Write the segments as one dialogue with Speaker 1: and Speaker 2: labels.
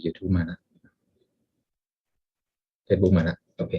Speaker 1: YouTube มานะ Facebook มานะโอเค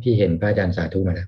Speaker 1: พี่เห็นพระอาจารย์สาธุมาแล้ว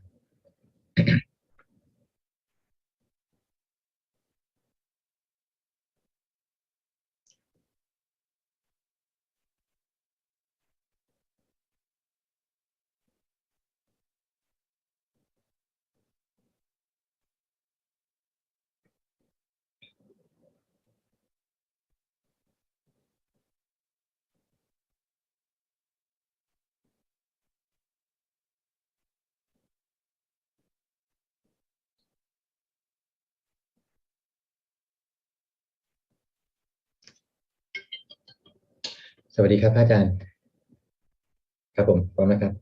Speaker 1: สวัสดีครับพระอาจารย์ครับผมพร้อมนะครับ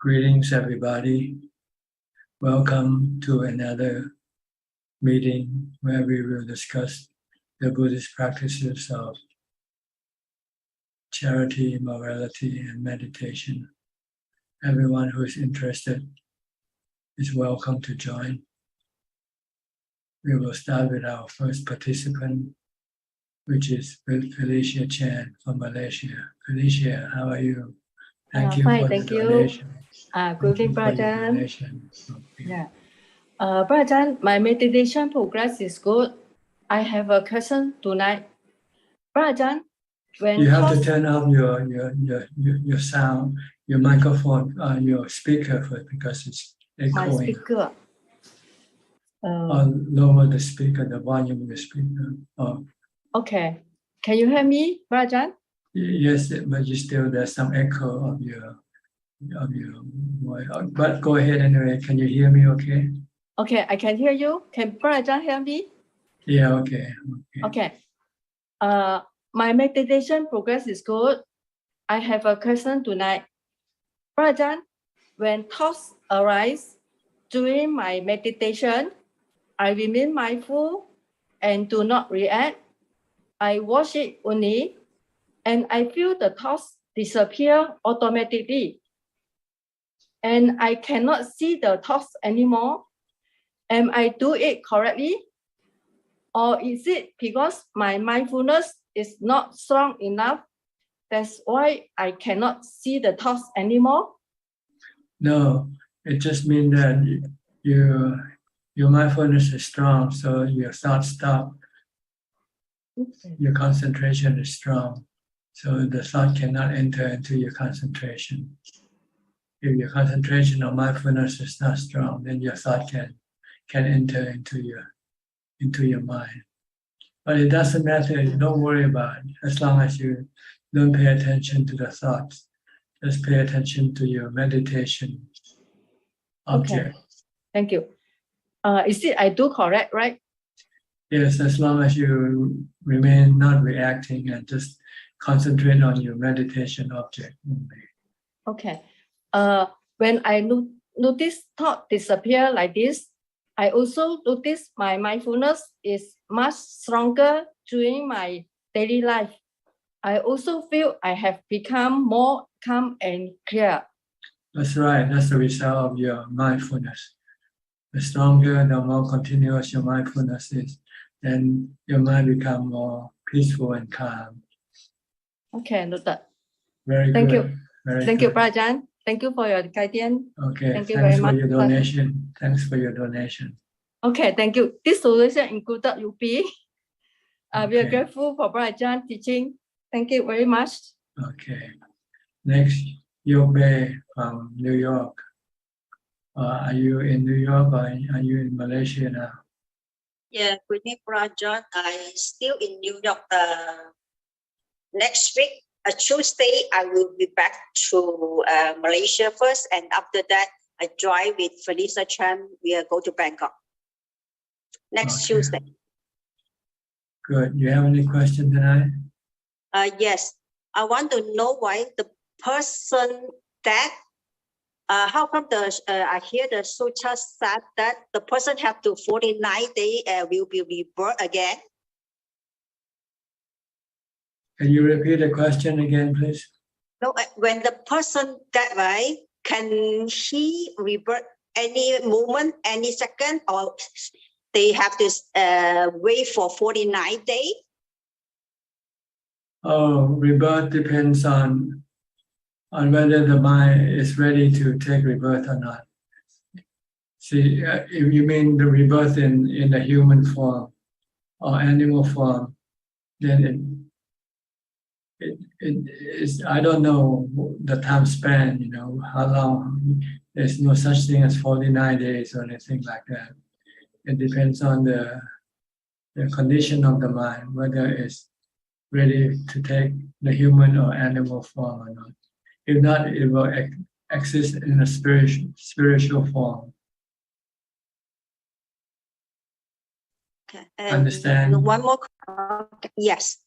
Speaker 2: Greetings, everybody. Welcome to another meeting where we will discuss the Buddhist practices of charity, morality, and meditation. Everyone who is interested is welcome to join. We will start with our first participant, which is Felicia Chan from Malaysia. Felicia, how are you? Thank you
Speaker 3: fine,
Speaker 2: for
Speaker 3: thank
Speaker 2: your
Speaker 3: you.
Speaker 2: donation.
Speaker 3: Good evening, Ajaan.
Speaker 2: Okay.
Speaker 3: Yeah. Ajaan, my meditation progress is good. I have a question tonight. Ajaan, when
Speaker 2: you have to turn off your sound, your microphone, your speaker first because it's echoing.
Speaker 3: My speaker.
Speaker 2: Or lower the speaker, the volume of the speaker. Oh.
Speaker 3: Okay. Can you hear me, Ajaan?
Speaker 2: Yes, but there's some echo of your voice. But go ahead anyway. Can you hear me okay?
Speaker 3: Okay, I can hear you. Can Brother Ajahn hear me?
Speaker 2: Yeah, okay.
Speaker 3: Okay. My meditation progress is good. I have a question tonight. Brother Ajahn, when thoughts arise during my meditation, I remain mindful and do not react. I watch it only, and I feel the thoughts disappear automatically. And I cannot see the thoughts anymore. Am I do it correctly? Or is it because my mindfulness is not strong enough? That's why I cannot see the thoughts anymore?
Speaker 2: No, it just means that your mindfulness is strong, so your thoughts stop. Your concentration is strong, so the thought cannot enter into your concentration. If your concentration or mindfulness is not strong, then your thought can enter into your mind. But it doesn't matter. Don't worry about it. As long as you don't pay attention to the thoughts, just pay attention to your meditation object.
Speaker 3: Okay. Thank you. Is it I do correct, right?
Speaker 2: Yes, as long as you remain not reacting and just concentrate on your meditation object only.
Speaker 3: Okay. When I notice thought disappear like this, I also notice my mindfulness is much stronger during my daily life. I also feel I have become more calm and clear.
Speaker 2: That's right. That's the result of your mindfulness. The stronger, the more continuous your mindfulness is, then your mind becomes more peaceful and calm.
Speaker 3: Okay, noted.
Speaker 2: Very
Speaker 3: Thank
Speaker 2: good.
Speaker 3: you.
Speaker 2: Very
Speaker 3: Thank
Speaker 2: good.
Speaker 3: you, Brother Ajahn. Thank you for your guidance.
Speaker 2: Okay,
Speaker 3: Thank you
Speaker 2: thanks
Speaker 3: very
Speaker 2: for
Speaker 3: much.
Speaker 2: your donation. Thanks for your donation.
Speaker 3: Okay, thank you. This solution included UP. We are
Speaker 2: Okay.
Speaker 3: grateful for Brother Ajahn teaching. Thank you very much.
Speaker 2: Okay. Next, Yobe from New York. Are you in New York or are you in Malaysia now?
Speaker 4: Yeah, good evening, Brother John. I'm still in New York. Next week, Tuesday, I will be back to Malaysia first, and after that, I drive with Felicia Chan. We'll go to Bangkok next
Speaker 2: Okay.
Speaker 4: Tuesday.
Speaker 2: Good. You have any question tonight?
Speaker 4: Yes, I want to know why the person that how come I hear the sutra said that the person have to 49 days will be rebirth again?
Speaker 2: Can you repeat the question again, please?
Speaker 4: No, when the person that way, can he rebirth any moment, any second, or they have to wait for 49 days?
Speaker 2: Oh, rebirth depends on whether the mind is ready to take rebirth or not. See, if you mean the rebirth in the human form or animal form, then it is, I don't know the time span, how long. There's no such thing as 49 days or anything like that. It depends on the condition of the mind, whether it's ready to take the human or animal form or not. If not, it will exist in a spiritual form.
Speaker 4: Okay.
Speaker 2: Understand?
Speaker 4: One more. Yes.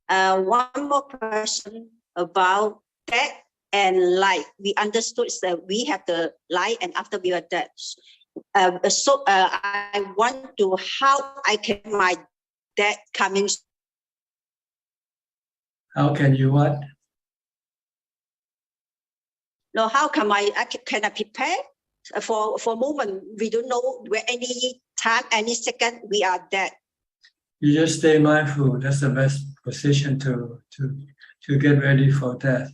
Speaker 4: One more question about death and life. We understood that we have the life and after we are dead. So I want to how I can my death coming.
Speaker 2: How can you what?
Speaker 4: No, how can can I prepare for a moment? We don't know where any time, any second we are dead.
Speaker 2: You just stay mindful. That's the best position to get ready for death.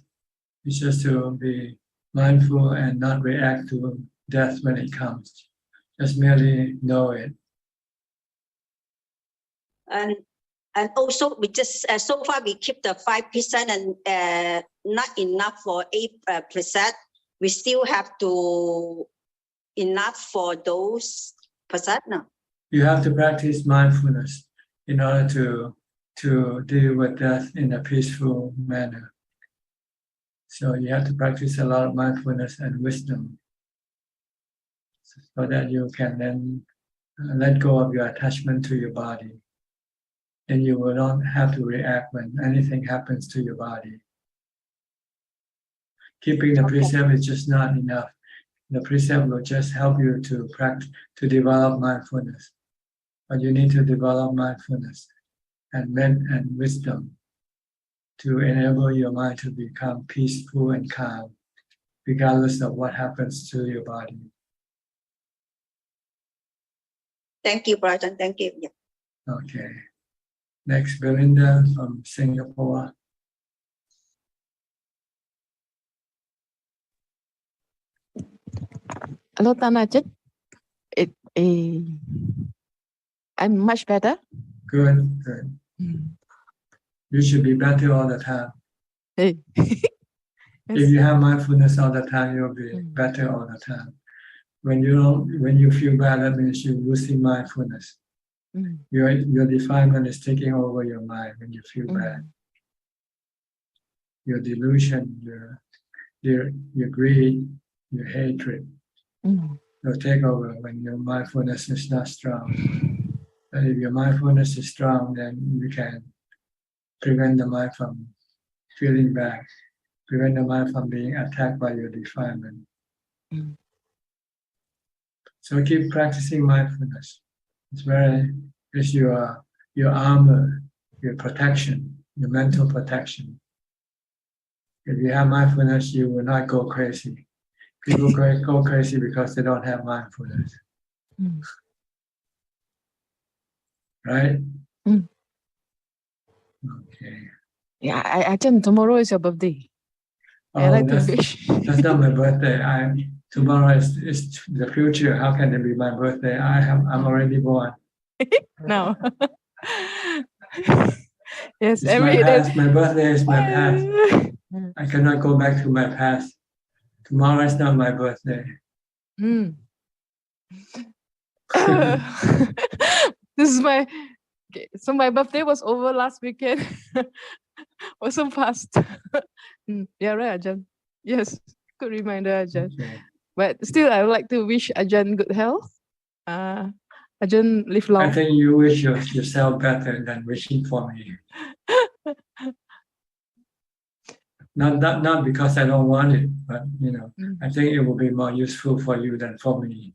Speaker 2: It's just to be mindful and not react to death when it comes. Just merely know it.
Speaker 4: And also we just so far we keep the 5% and not enough for 8%. We still have to enough for those percent now.
Speaker 2: You have to practice mindfulness in order to deal with death in a peaceful manner. So you have to practice a lot of mindfulness and wisdom. so that you can then let go of your attachment to your body. Then you will not have to react when anything happens to your body. Keeping the precept is just not enough. The precept will just help you to practice, to develop mindfulness. But you need to develop mindfulness and wisdom to enable your mind to become peaceful and calm, regardless of what happens to your body.
Speaker 4: Thank you, Brother. Thank you. Yeah.
Speaker 2: Okay. Next, Belinda from Singapore.
Speaker 5: Hello, Ajaan. I'm much better.
Speaker 2: Good, good. You should be better all the time.
Speaker 5: Hey.
Speaker 2: If you have mindfulness all the time, you'll be better all the time. When you feel bad, that means you're losing mindfulness. Your defilement is taking over your mind when you feel bad. Your delusion, your greed, your hatred will take over when your mindfulness is not strong. But if your mindfulness is strong, then you can prevent the mind from feeling bad, prevent the mind from being attacked by your defilement. So keep practicing mindfulness. It's your armor, your protection, your mental protection. If you have mindfulness, you will not go crazy. People go crazy because they don't have mindfulness. Right? Okay.
Speaker 5: Yeah, Ajaan, tomorrow is your birthday. I like to wish.
Speaker 2: That's not my birthday. Tomorrow is the future. How can it be my birthday? I'm already born.
Speaker 5: No. Yes,
Speaker 2: It's
Speaker 5: every
Speaker 2: my
Speaker 5: day.
Speaker 2: past. My birthday is my past. I cannot go back to my past. Tomorrow is not my birthday.
Speaker 5: This is so my birthday was over last weekend. Was so fast. Yeah, right, Ajaan. Yes, good reminder, Ajaan.
Speaker 2: Okay.
Speaker 5: But still, I would like to wish Ajaan good health. Ajaan live long.
Speaker 2: I think you wish yourself better than wishing for me. Not because I don't want it, but I think it will be more useful for you than for me.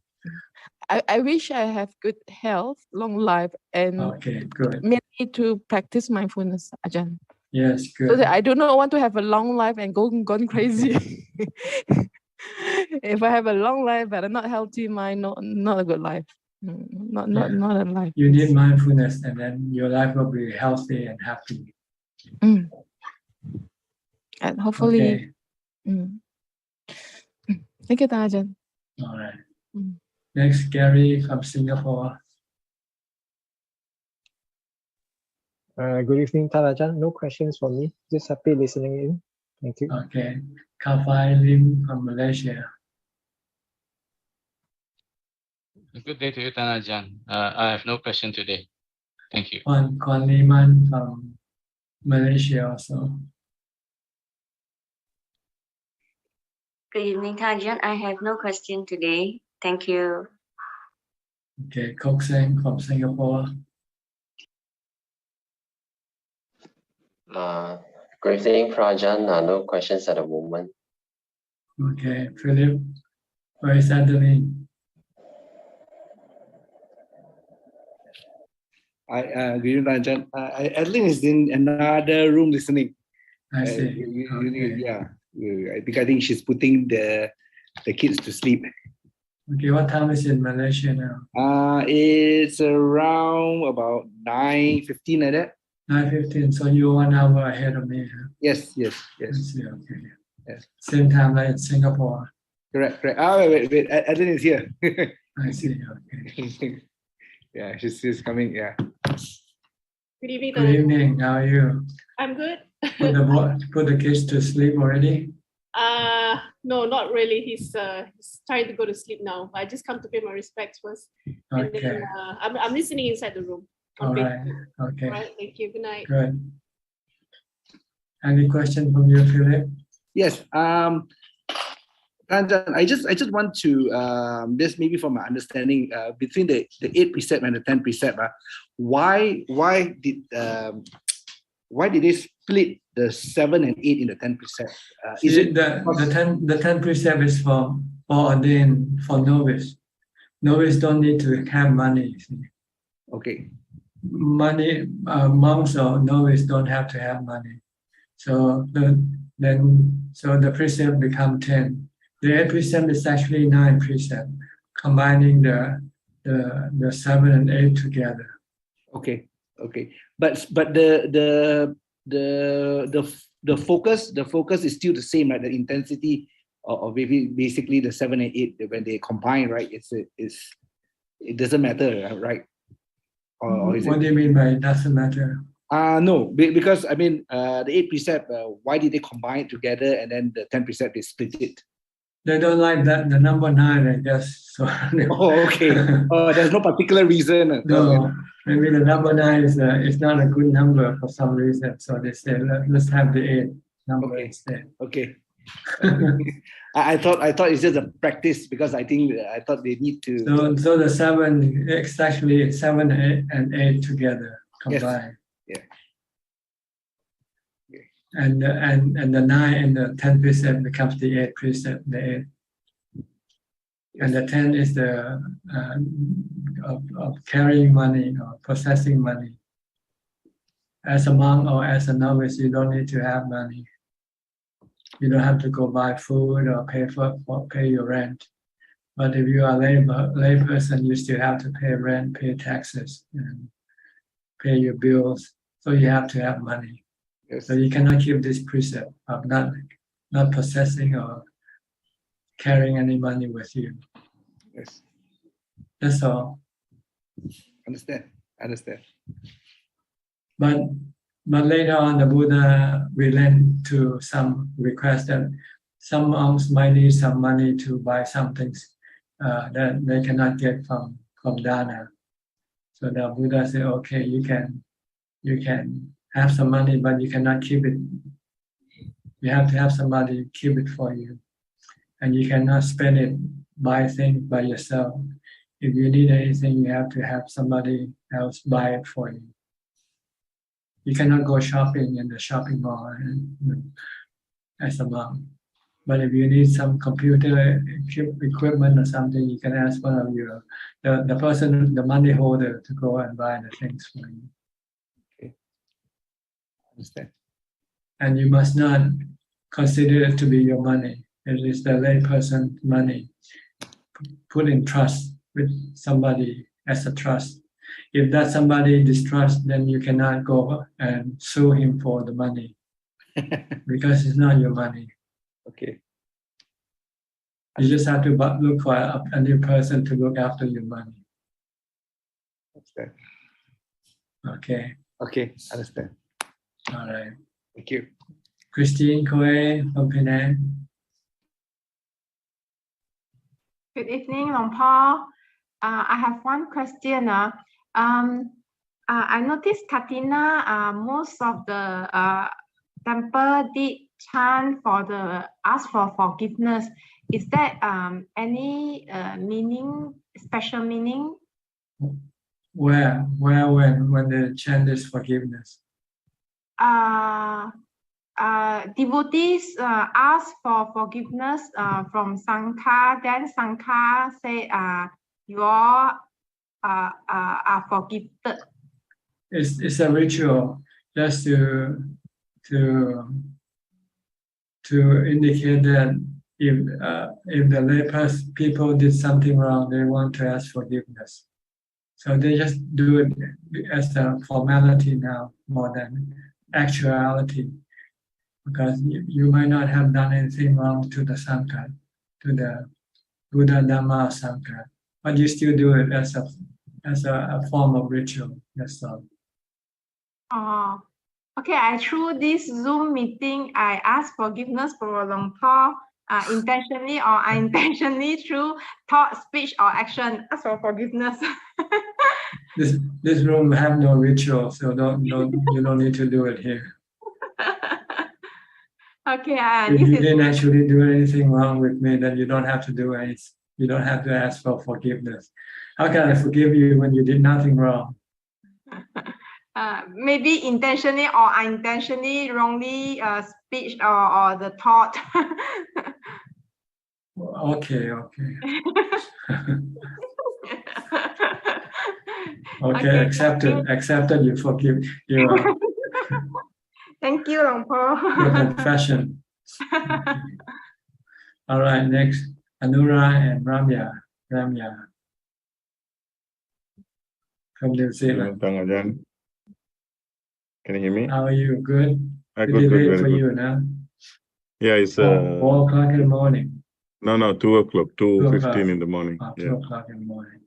Speaker 5: I wish I have good health, long life, and
Speaker 2: Okay, good.
Speaker 5: mainly to practice mindfulness, Ajaan.
Speaker 2: Yes, good.
Speaker 5: So that I do not want to have a long life and gone crazy. Okay. If I have a long life but I'm not healthy mind, not a good life. Not a life.
Speaker 2: You need mindfulness, and then your life will be healthy and happy.
Speaker 5: And hopefully.
Speaker 2: Okay.
Speaker 5: Thank you, Ajaan.
Speaker 2: All right. Next, Gary from Singapore.
Speaker 6: Good evening, Ajaan. No questions for me. Just happy listening in. Thank you.
Speaker 2: Okay. Kafai Lim from Malaysia.
Speaker 7: Good day to you, Ajaan. I have no question today. Thank you.
Speaker 2: Kwan Liman from Malaysia also.
Speaker 8: Good evening, Ajaan. I have no question today. Thank you.
Speaker 2: Okay, Kok Seng from Singapore.
Speaker 9: Good evening, Ajaan. No questions at the moment.
Speaker 2: Okay, Philip. Where is Adeline?
Speaker 10: Good evening, Ajaan. Adeline is in another room listening.
Speaker 2: I see.
Speaker 10: Yeah, I think she's putting the kids to sleep.
Speaker 2: Okay, what time is it in Malaysia now?
Speaker 10: It's around about 9:15 like that.
Speaker 2: 9:15. So you're 1 hour ahead of me. Huh?
Speaker 10: Yes.
Speaker 2: I see. Okay.
Speaker 10: Yes.
Speaker 2: Same time like in Singapore.
Speaker 10: Correct. Wait. Adeline is here.
Speaker 2: I see. Okay.
Speaker 10: Yeah, she's coming. Yeah.
Speaker 11: Good evening.
Speaker 2: Good evening. How are you?
Speaker 11: I'm good.
Speaker 2: Put the kids to sleep already?
Speaker 11: No, not really. He's trying to go to sleep now. I just come to pay my respects first. And
Speaker 2: Okay.
Speaker 11: then, I'm listening inside the room.
Speaker 2: All right. Okay.
Speaker 11: All right. Thank you. Good night.
Speaker 2: Good. Any question from you, Philip?
Speaker 10: Yes. Ajaan, I just want to just maybe from my understanding between the 8 precept and the 10 precept, why did they split the 7 and 8 in the 10 precept? Is it
Speaker 2: the 10 precept is for ordained, for novice. Novice don't need to have money.
Speaker 10: okay?
Speaker 2: Money, monks or novice don't have to have money. So the precept become 10. The 8 precept is actually 9 precept, combining the 7 and 8 together.
Speaker 10: Okay. But the focus is still the same, right? The intensity of basically the 7 and 8 when they combine, right? It doesn't matter, right? Or is
Speaker 2: What do you mean by it doesn't matter?
Speaker 10: No, because I mean the 8 precept, why did they combine it together, and then the 10 precept they split it?
Speaker 2: They don't like that the number 9, I guess. So
Speaker 10: okay. There's no particular reason.
Speaker 2: No, maybe the number 9 is not a good number for some reason. So they say let's have the 8 number instead.
Speaker 10: Okay. I thought it's just a practice because I thought they need to.
Speaker 2: So the 7 it's actually 7 and 8 together combined.
Speaker 10: Yes. Yeah.
Speaker 2: And the 9 and the 10 precept becomes the 8 precept, the 8. And the 10 is the of carrying money or possessing money. As a monk or as a novice, you don't need to have money. You don't have to go buy food or pay your rent. But if you are a lay person, you still have to pay rent, pay taxes, and pay your bills. So you have to have money.
Speaker 10: Yes.
Speaker 2: So you cannot keep this precept of not possessing or carrying any money with you.
Speaker 10: Yes.
Speaker 2: That's all.
Speaker 10: Understand.
Speaker 2: But later on, the Buddha relent to some request that some monks might need some money to buy some things that they cannot get from Dana. So the Buddha said, okay, you can have some money, but you cannot keep it. You have to have somebody keep it for you. And you cannot spend it, buy things by yourself. If you need anything, you have to have somebody else buy it for you. You cannot go shopping in the shopping mall as a monk. But if you need some computer equipment or something, you can ask one of the person, the money holder, to go and buy the things for you.
Speaker 10: Okay. Understand.
Speaker 2: And you must not consider it to be your money. It is the lay person's money. Put in trust with somebody as a trust. If that somebody distrusts, then you cannot go and sue him for the money because it's not your money.
Speaker 10: Okay.
Speaker 2: You just have to look for a new person to look after your money.
Speaker 10: Understand.
Speaker 2: Okay.
Speaker 10: Okay. Understand.
Speaker 2: All right.
Speaker 10: Thank you.
Speaker 2: Christine Coe from Penang.
Speaker 12: Good evening, Long Paul. I have one question. I noticed Katina, most of the temple did chant for ask for forgiveness. Is that any meaning, special meaning?
Speaker 2: Where when they chant this forgiveness?
Speaker 12: Devotees ask for forgiveness from Sangha, then Sangha say you all are forgiven.
Speaker 2: It's a ritual just to indicate that if the lay people did something wrong, they want to ask forgiveness. So they just do it as a formality now more than actuality, because you might not have done anything wrong to the Sangha, to the Buddha, Dhamma, Sangha, but you still do it as a form of ritual. That's all.
Speaker 12: Oh, okay. Through this Zoom meeting, I ask forgiveness for Long Paul, intentionally or unintentionally, through thought, speech, or action. Ask for forgiveness.
Speaker 2: This room have no ritual, so you don't need to do it here.
Speaker 12: Okay,
Speaker 2: If
Speaker 12: this
Speaker 2: you
Speaker 12: is
Speaker 2: didn't actually do anything wrong with me, then you don't have to do anything. You don't have to ask for forgiveness. How can I forgive you when you did nothing wrong?
Speaker 12: maybe intentionally or unintentionally wrongly speech or the thought.
Speaker 2: Okay. Okay, accepted. You forgive your
Speaker 12: Thank you, Long Po.
Speaker 2: confession. All right, next, Anura and Ramya from New Zealand.
Speaker 13: Ajaan. Can you hear me?
Speaker 2: How are you? Good?
Speaker 13: Good,
Speaker 2: Late
Speaker 13: very
Speaker 2: for
Speaker 13: good.
Speaker 2: you now?
Speaker 13: Yeah, it's
Speaker 2: 4 o'clock in the morning.
Speaker 13: No, 2 o'clock, 2:15
Speaker 2: o'clock.
Speaker 13: in the morning.
Speaker 2: 2 o'clock in the morning.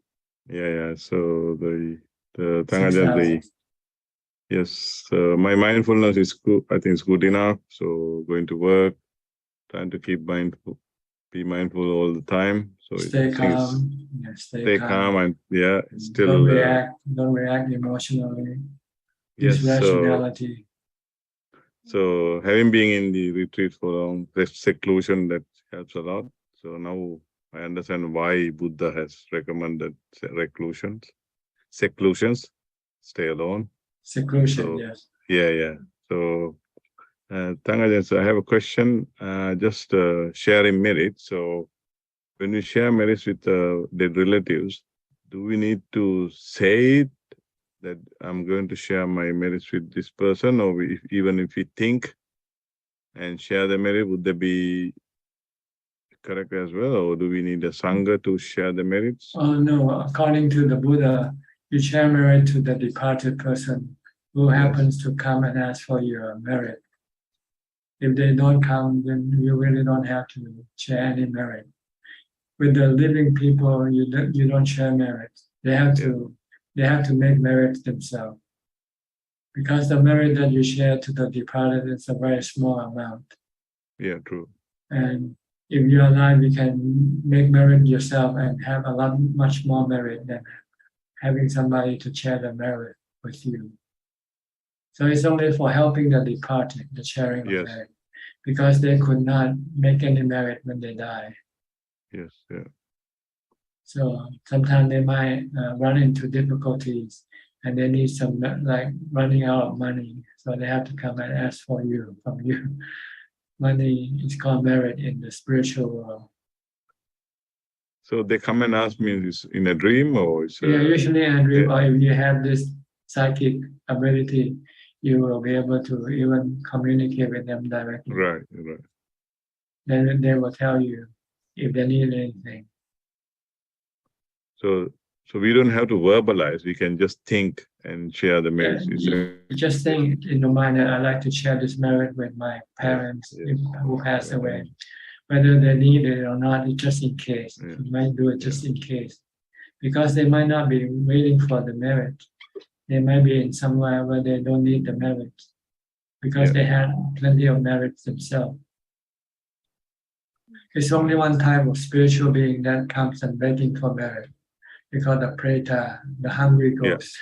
Speaker 13: Yeah. So the
Speaker 2: 6
Speaker 13: Ajaan,
Speaker 2: hours.
Speaker 13: yes, my mindfulness is good. I think it's good enough. So going to work, trying to be mindful all the time. So
Speaker 2: Stay calm. Yeah,
Speaker 13: stay calm and still
Speaker 2: don't react emotionally.
Speaker 13: yes.
Speaker 2: Use rationality.
Speaker 13: So having been in the retreat for long, seclusion, that helps a lot. So now I understand why Buddha has recommended seclusions, stay alone.
Speaker 2: Seclusion, yes.
Speaker 13: Yeah. So, Ajaan, so I have a question, just sharing merit. So when we share merits with dead relatives, do we need to say it that I'm going to share my merits with this person, or even if we think and share the merit, would they be correct as well, or do we need a sangha to share the merits?
Speaker 2: Oh no, according to the Buddha, you share merit to the departed person who happens to come and ask for your merit. If they don't come, then you really don't have to share any merit. With the living people, you don't share merit. They have to make merit themselves. Because the merit that you share to the departed is a very small amount.
Speaker 13: Yeah, true.
Speaker 2: And if you're alive, you can make merit yourself and have much more merit than having somebody to share the merit with you. So it's only for helping the departed, the sharing of merit, because they could not make any merit when they die.
Speaker 13: Yes, yeah.
Speaker 2: So sometimes they might run into difficulties and they need some, like running out of money. So they have to come and ask from you. Money is called merit in the spiritual world.
Speaker 13: So they come and ask me, is in a dream or it's
Speaker 2: usually in a dream, or if you have this psychic ability, you will be able to even communicate with them directly.
Speaker 13: Right.
Speaker 2: Then they will tell you if they need anything.
Speaker 13: So we don't have to verbalize. We can just think and share the merits.
Speaker 2: Just think in your mind that I like to share this merit with my parents who passed away. Whether they need it or not, it's just in case. You might do it just in case. Because they might not be waiting for the merit. They might be in somewhere where they don't need the merit. Because they had plenty of merits themselves. It's only one type of spiritual being that comes and begging for merit. We call the preta, the hungry ghost.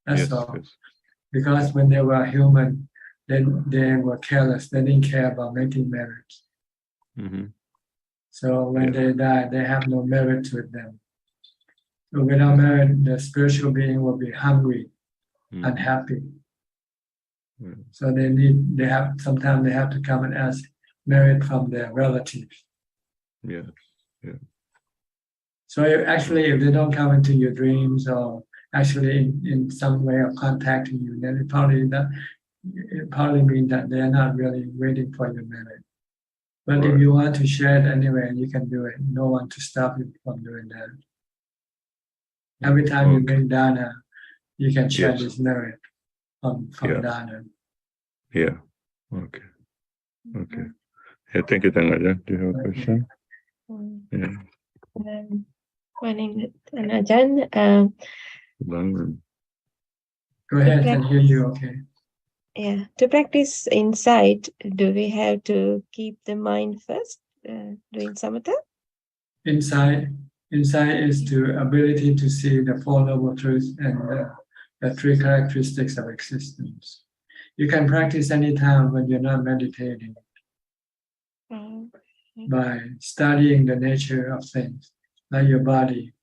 Speaker 2: That's all. Because when they were human, then they were careless. They didn't care about making merit. So when they die, they have no merit with them. So without merit, the spiritual being will be hungry, unhappy. So sometimes they have to come and ask merit from their relatives. So if they don't come into your dreams or actually in some way of contacting you, then it probably means that they are not really waiting for your merit. But if you want to share it anyway, you can do it. No one to stop you from doing that. Every time you make dana, you can share this merit from dana.
Speaker 13: Yeah. Okay. Hey, thank you, Ajaan. Do you have a question?
Speaker 14: Morning, Ajaan.
Speaker 2: Go ahead, I can hear you okay.
Speaker 14: Yeah, to practice insight, do we have to keep the mind first doing samatha?
Speaker 2: Insight is the ability to see the Four Noble Truths and the three characteristics of existence. You can practice anytime when you're not meditating. by studying the nature of things, like your body.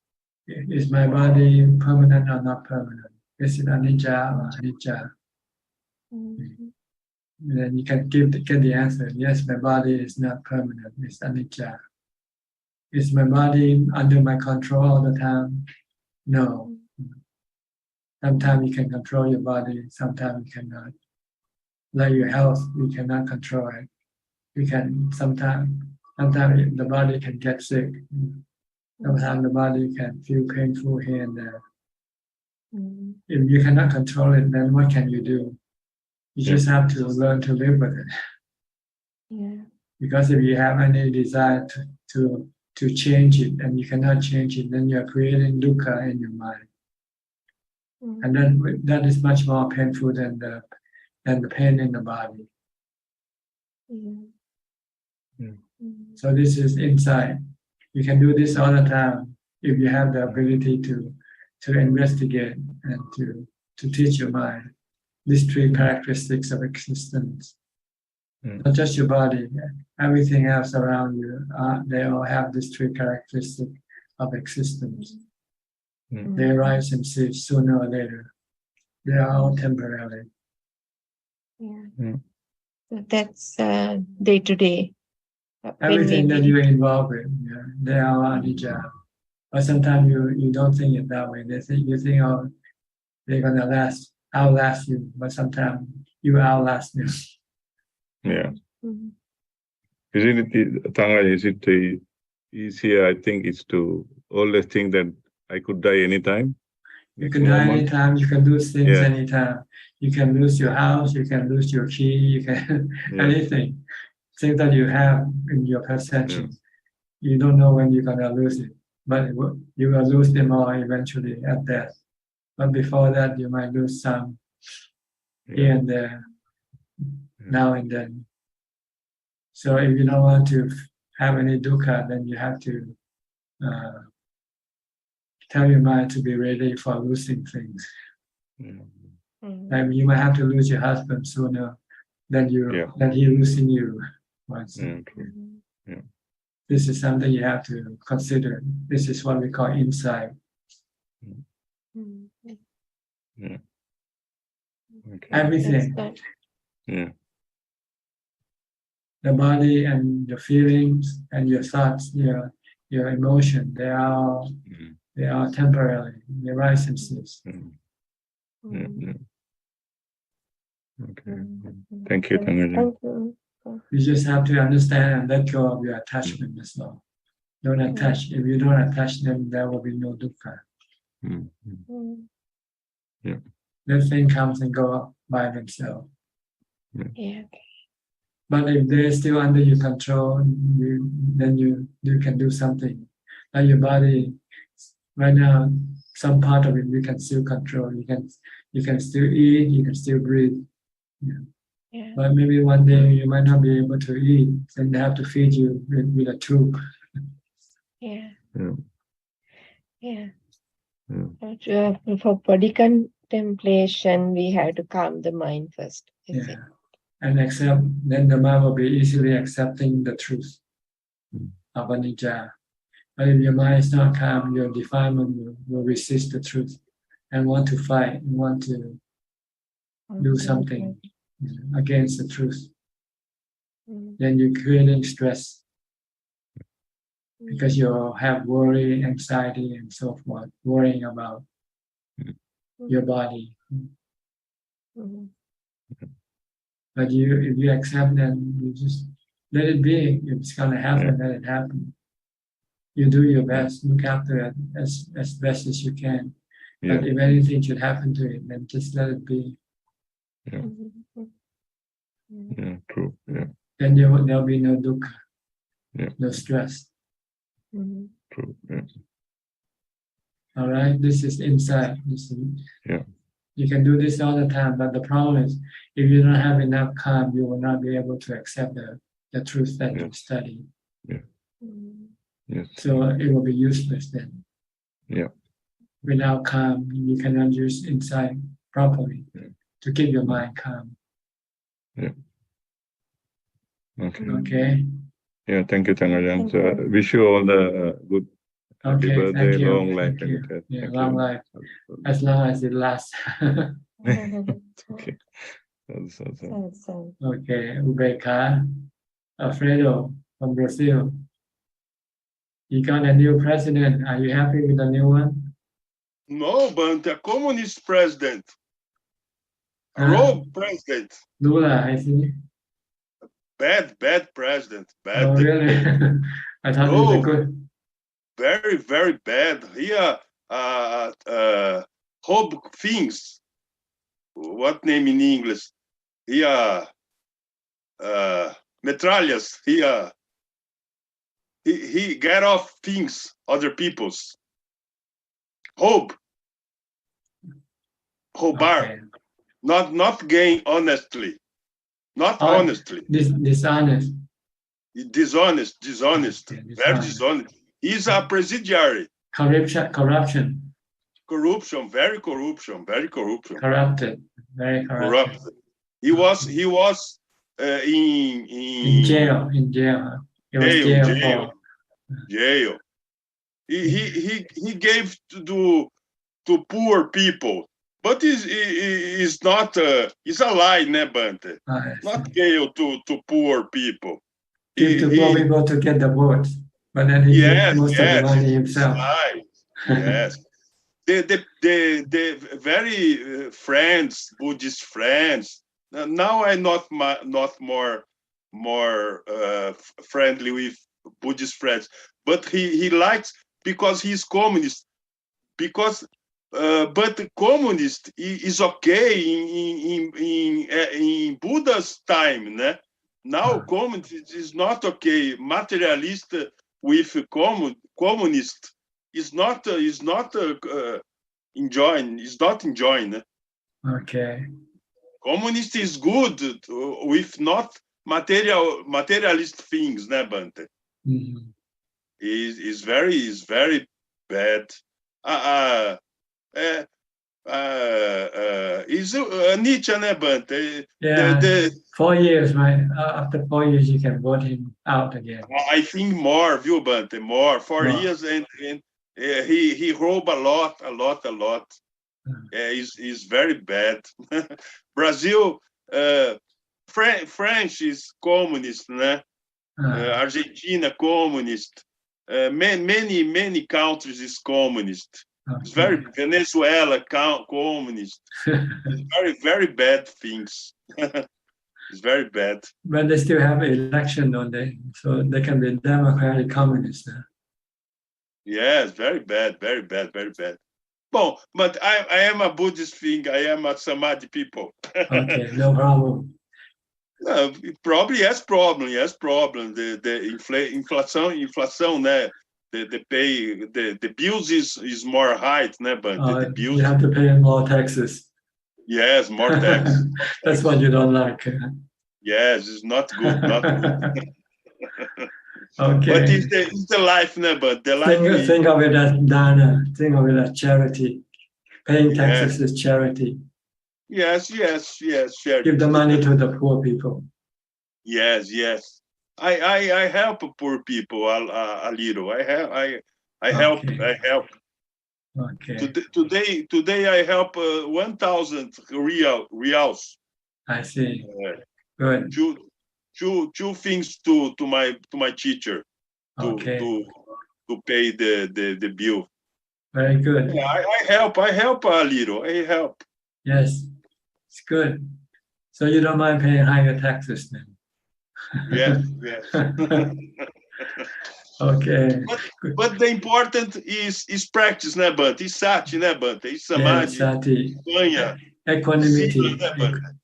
Speaker 2: Is my body permanent or not permanent? Is it anicca or anicca? Then you can get the answer. Yes, my body is not permanent. It's anicca. Is my body under my control all the time? No. Sometimes you can control your body, sometimes you cannot. Like your health, you cannot control it. You can sometimes the body can get sick. Sometimes the body can feel painful here and there. If you cannot control it, then what can you do? You just have to learn to live with it. Because if you have any desire to change it and you cannot change it, then you're creating dukkha in your mind. And then that is much more painful than the pain in the body. So this is insight. You can do this all the time if you have the ability to investigate and to teach your mind these three characteristics of existence. Not just your body, everything else around you, they all have these three characteristics of existence. They rise and cease sooner or later. They are all temporary.
Speaker 14: So that's day to day.
Speaker 2: Everything that you're involved with, they are anicca. But sometimes you don't think it that way. You think, oh, they're gonna outlast you. But sometimes you outlast them.
Speaker 13: Yeah. Isn't it, Tanga, is it easier, I think, is to always think that I could die anytime?
Speaker 2: You can die anytime, you can lose things anytime. You can lose your house, you can lose your key, you can anything. Things that you have in your possession. You don't know when you're gonna lose it. But you will lose them all eventually at death. But before that, you might lose some here and there, now and then. So if you don't want to have any dukkha, then you have to tell your mind to be ready for losing things. Like you might have to lose your husband sooner than he losing you once. This is something you have to consider. This is what we call insight. Everything. The body and your feelings and your thoughts, your emotion, they are temporary. They rise and cease.
Speaker 13: Okay. Thank you, Tanga.
Speaker 2: You just have to understand and let go of your attachment as well. Don't attach. If you don't attach them, there will be no dukkha. That thing comes and go by themselves. But if they're still under your control, then you can do something. Like your body, right now, some part of it you can still control. You can still eat, you can still breathe. But maybe one day you might not be able to eat, then they have to feed you with a tube.
Speaker 14: For body contemplation, we have to calm the mind first.
Speaker 2: And accept, then the mind will be easily accepting the truth of anicca. But if your mind is not calm, your defilement will resist the truth and want to fight and want to do something against the truth. Then you're creating stress because you have worry, anxiety, and so forth, worrying about your body. But if you accept, then you just let it be. If it's going to happen, let it happen. You do your best, look after it as best as you can. But if anything should happen to it, then just let it be.
Speaker 13: True.
Speaker 2: Then there'll be no dukkha, no stress.
Speaker 13: True.
Speaker 2: All right, this is insight. You can do this all the time, but the problem is, if you don't have enough calm, you will not be able to accept the truth that you study. So it will be useless then. Without calm, you cannot use insight properly to keep your mind calm. Okay.
Speaker 13: Yeah, thank you, Tangajan.
Speaker 14: Thank
Speaker 13: So
Speaker 14: you.
Speaker 13: wish you all the good happy
Speaker 2: Okay,
Speaker 13: birthday,
Speaker 2: thank you.
Speaker 13: long life,
Speaker 2: Thank you.
Speaker 13: and health.
Speaker 2: Yeah,
Speaker 13: Thank
Speaker 2: long
Speaker 13: you.
Speaker 2: life, as long as it lasts.
Speaker 13: Okay. That's awesome.
Speaker 14: So,
Speaker 2: Okay, Ubeka, Alfredo from Brazil. You got a new president. Are you happy with the new one?
Speaker 15: No, but a communist president, a
Speaker 2: Huh?
Speaker 15: rogue president,
Speaker 2: Lula, I see.
Speaker 15: bad president, bad.
Speaker 2: Oh, really? I thought he was a
Speaker 15: No,
Speaker 2: good.
Speaker 15: very, very bad. Here, hope things. What name in English? Here, metralhas. Here, he get off things, other people's. Hope,
Speaker 2: Okay.
Speaker 15: not gain honestly, not
Speaker 2: Oh,
Speaker 15: honestly.
Speaker 2: Dishonest.
Speaker 15: Dishonest,
Speaker 2: Okay,
Speaker 15: very
Speaker 2: dishonest.
Speaker 15: dishonest. He's a presidiary.
Speaker 2: Corruption.
Speaker 15: Corruption, very corruption, very corruption.
Speaker 2: Corrupted. Very corrupted.
Speaker 15: Corrupt. He was
Speaker 2: In jail. Huh? He was
Speaker 15: jail. He gave to poor people, but is not it's a lie, né, Bante? Not jail to poor people.
Speaker 2: Give to poor people to get the vote, but then he gets most of the money himself.
Speaker 15: Yes. The very friends, Buddhist friends. Now I'm not more friendly with Buddhist friends, but he likes because he's communist. Because but the communist is okay in Buddha's time, né? Now communist is not okay. Materialist with communist is not enjoying. Is not enjoying.
Speaker 2: Okay.
Speaker 15: Communist is good with not materialist things, né, Bante?
Speaker 2: Mm-hmm.
Speaker 15: Is very bad. Is Nietzsche, né, Bante?
Speaker 2: Yeah. 4 years, right? After 4 years, you can vote him out again.
Speaker 15: I think more, viu, Bante? More. 4 years and he robbed a lot. Is very bad. Brazil, French is communist, né? Argentina communist. Many countries is communist. It's very Venezuela communist. It's very bad things. It's very bad.
Speaker 2: But they still have election, don't they? So they can be democratic communists.
Speaker 15: Yes, very bad. Well, but I am a Buddhist thing. I am a Samadhi people.
Speaker 2: Okay, no problem.
Speaker 15: Probably has problem. The inflation, né? The bills is more high, né? But the bills,
Speaker 2: you have to pay more taxes.
Speaker 15: Yes, more tax.
Speaker 2: That's what you don't like.
Speaker 15: Yes, it's not good.
Speaker 2: Okay.
Speaker 15: But it's the life, né? But the life.
Speaker 2: Think of it as dana. Think of it as charity. Paying taxes is charity.
Speaker 15: Yes. Charity.
Speaker 2: Give the money to the poor people.
Speaker 15: Yes. I help poor people a little. I help.
Speaker 2: Okay.
Speaker 15: Today I help 1,000 reals.
Speaker 2: I see. Good.
Speaker 15: Two things to my teacher to pay the bill.
Speaker 2: Very good.
Speaker 15: Yeah, I help a little. I help.
Speaker 2: Yes, it's good. So you don't mind paying higher taxes then?
Speaker 15: Yes.
Speaker 2: Okay.
Speaker 15: But the important is practice, né, Bante? Is sati, né, Bante? Is samadhi.
Speaker 2: Sati.
Speaker 15: Panha.
Speaker 2: Equanimity.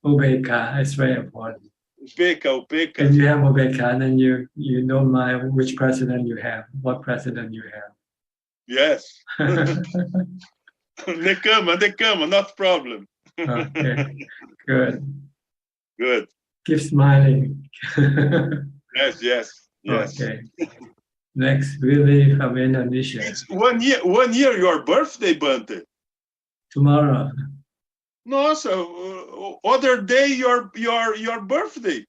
Speaker 2: Ubeka is very important.
Speaker 15: Upeka.
Speaker 2: If you have Ubeka, then you don't mind which president you have, what president you have.
Speaker 15: Yes. Nekama, not problem.
Speaker 2: Okay. Good.
Speaker 15: Keep
Speaker 2: smiling.
Speaker 15: Yes.
Speaker 2: Okay. Next, Willie from Indonesia.
Speaker 15: It's 1 year your birthday, Bante.
Speaker 2: Tomorrow.
Speaker 15: No, so other day your birthday.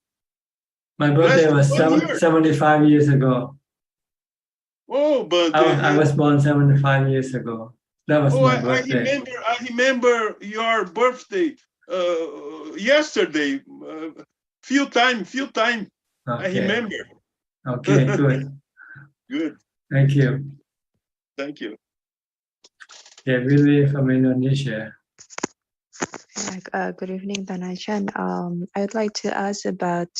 Speaker 2: My birthday
Speaker 15: Last
Speaker 2: was
Speaker 15: 1 year.
Speaker 2: 75 years ago.
Speaker 15: Oh, but
Speaker 2: I was born 75 years ago. That was my birthday.
Speaker 15: I remember your birthday yesterday. Few time. I
Speaker 2: Okay.
Speaker 15: remember.
Speaker 2: Okay, good.
Speaker 15: Good.
Speaker 2: Thank you.
Speaker 15: Thank you.
Speaker 2: Okay, Willie from Indonesia.
Speaker 16: Good evening, Dhanachan. I would like to ask about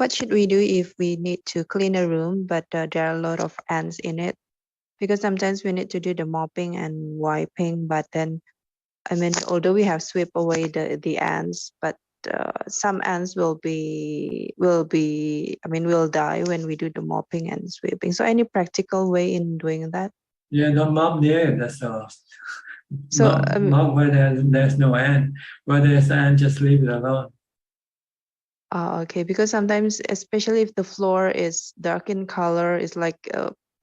Speaker 16: what should we do if we need to clean a room, but there are a lot of ants in it? Because sometimes we need to do the mopping and wiping, but then, I mean, although we have swept away the ants, but some ants will die when we do the mopping and sweeping. So any practical way in doing that?
Speaker 2: Yeah, don't mop there, that's all.
Speaker 16: So,
Speaker 2: mop where there's no ant. Where there's ant, just leave it alone.
Speaker 16: Okay, because sometimes, especially if the floor is dark in color, it's like,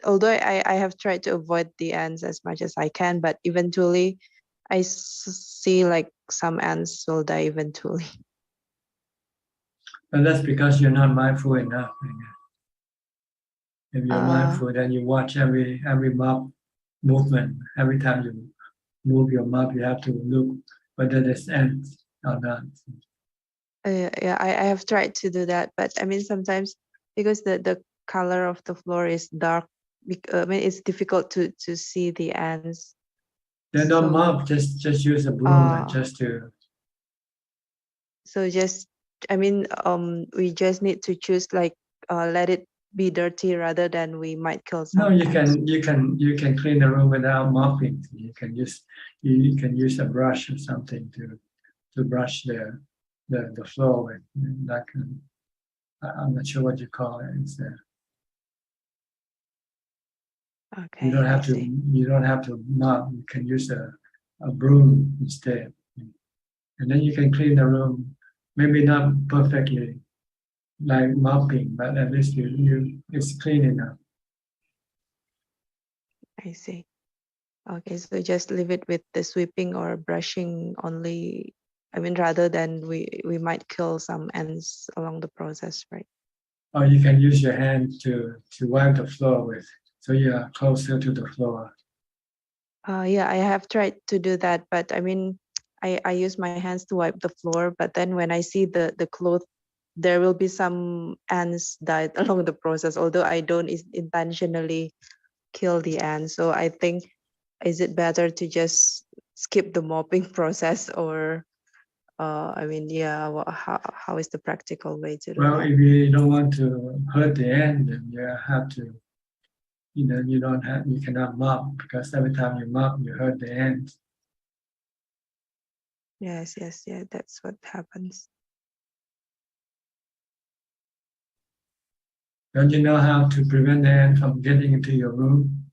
Speaker 16: although I have tried to avoid the ants as much as I can, but eventually I see like some ants will die eventually.
Speaker 2: And that's because you're not mindful enough. If you're mindful, then you watch every mop movement. Every time you move your mop, you have to look whether there's ants or not.
Speaker 16: Yeah, I have tried to do that, but I mean sometimes because the color of the floor is dark, I mean it's difficult to see the ants.
Speaker 2: Then don't mop, just use a broom and just to.
Speaker 16: So just, I mean, we just need to choose like let it be dirty rather than we might kill some.
Speaker 2: No, you can clean the room without mopping. You can use a brush or something to brush the floor with. Like I'm not sure what you call it. It's
Speaker 16: okay.
Speaker 2: You don't have to mop. You can use a broom instead, and then you can clean the room. Maybe not perfectly like mopping, but at least it's clean enough.
Speaker 16: I see. Okay, so just leave it with the sweeping or brushing only. I mean, rather than we might kill some ants along the process, right?
Speaker 2: Or you can use your hand to wipe the floor with, so you are closer to the floor.
Speaker 16: Yeah, I have tried to do that, but I mean, I use my hands to wipe the floor, but then when I see the cloth, there will be some ants died along the process, although I don't intentionally kill the ants. So I think, is it better to just skip the mopping process, or I mean, yeah, how is the practical way to do
Speaker 2: Well,
Speaker 16: that?
Speaker 2: if you don't want to hurt the ant, then you have to, you cannot mop, because every time you mop, you hurt the ant.
Speaker 16: Yes, yeah, that's what happens.
Speaker 2: Don't you know how to prevent the ant from getting into your room?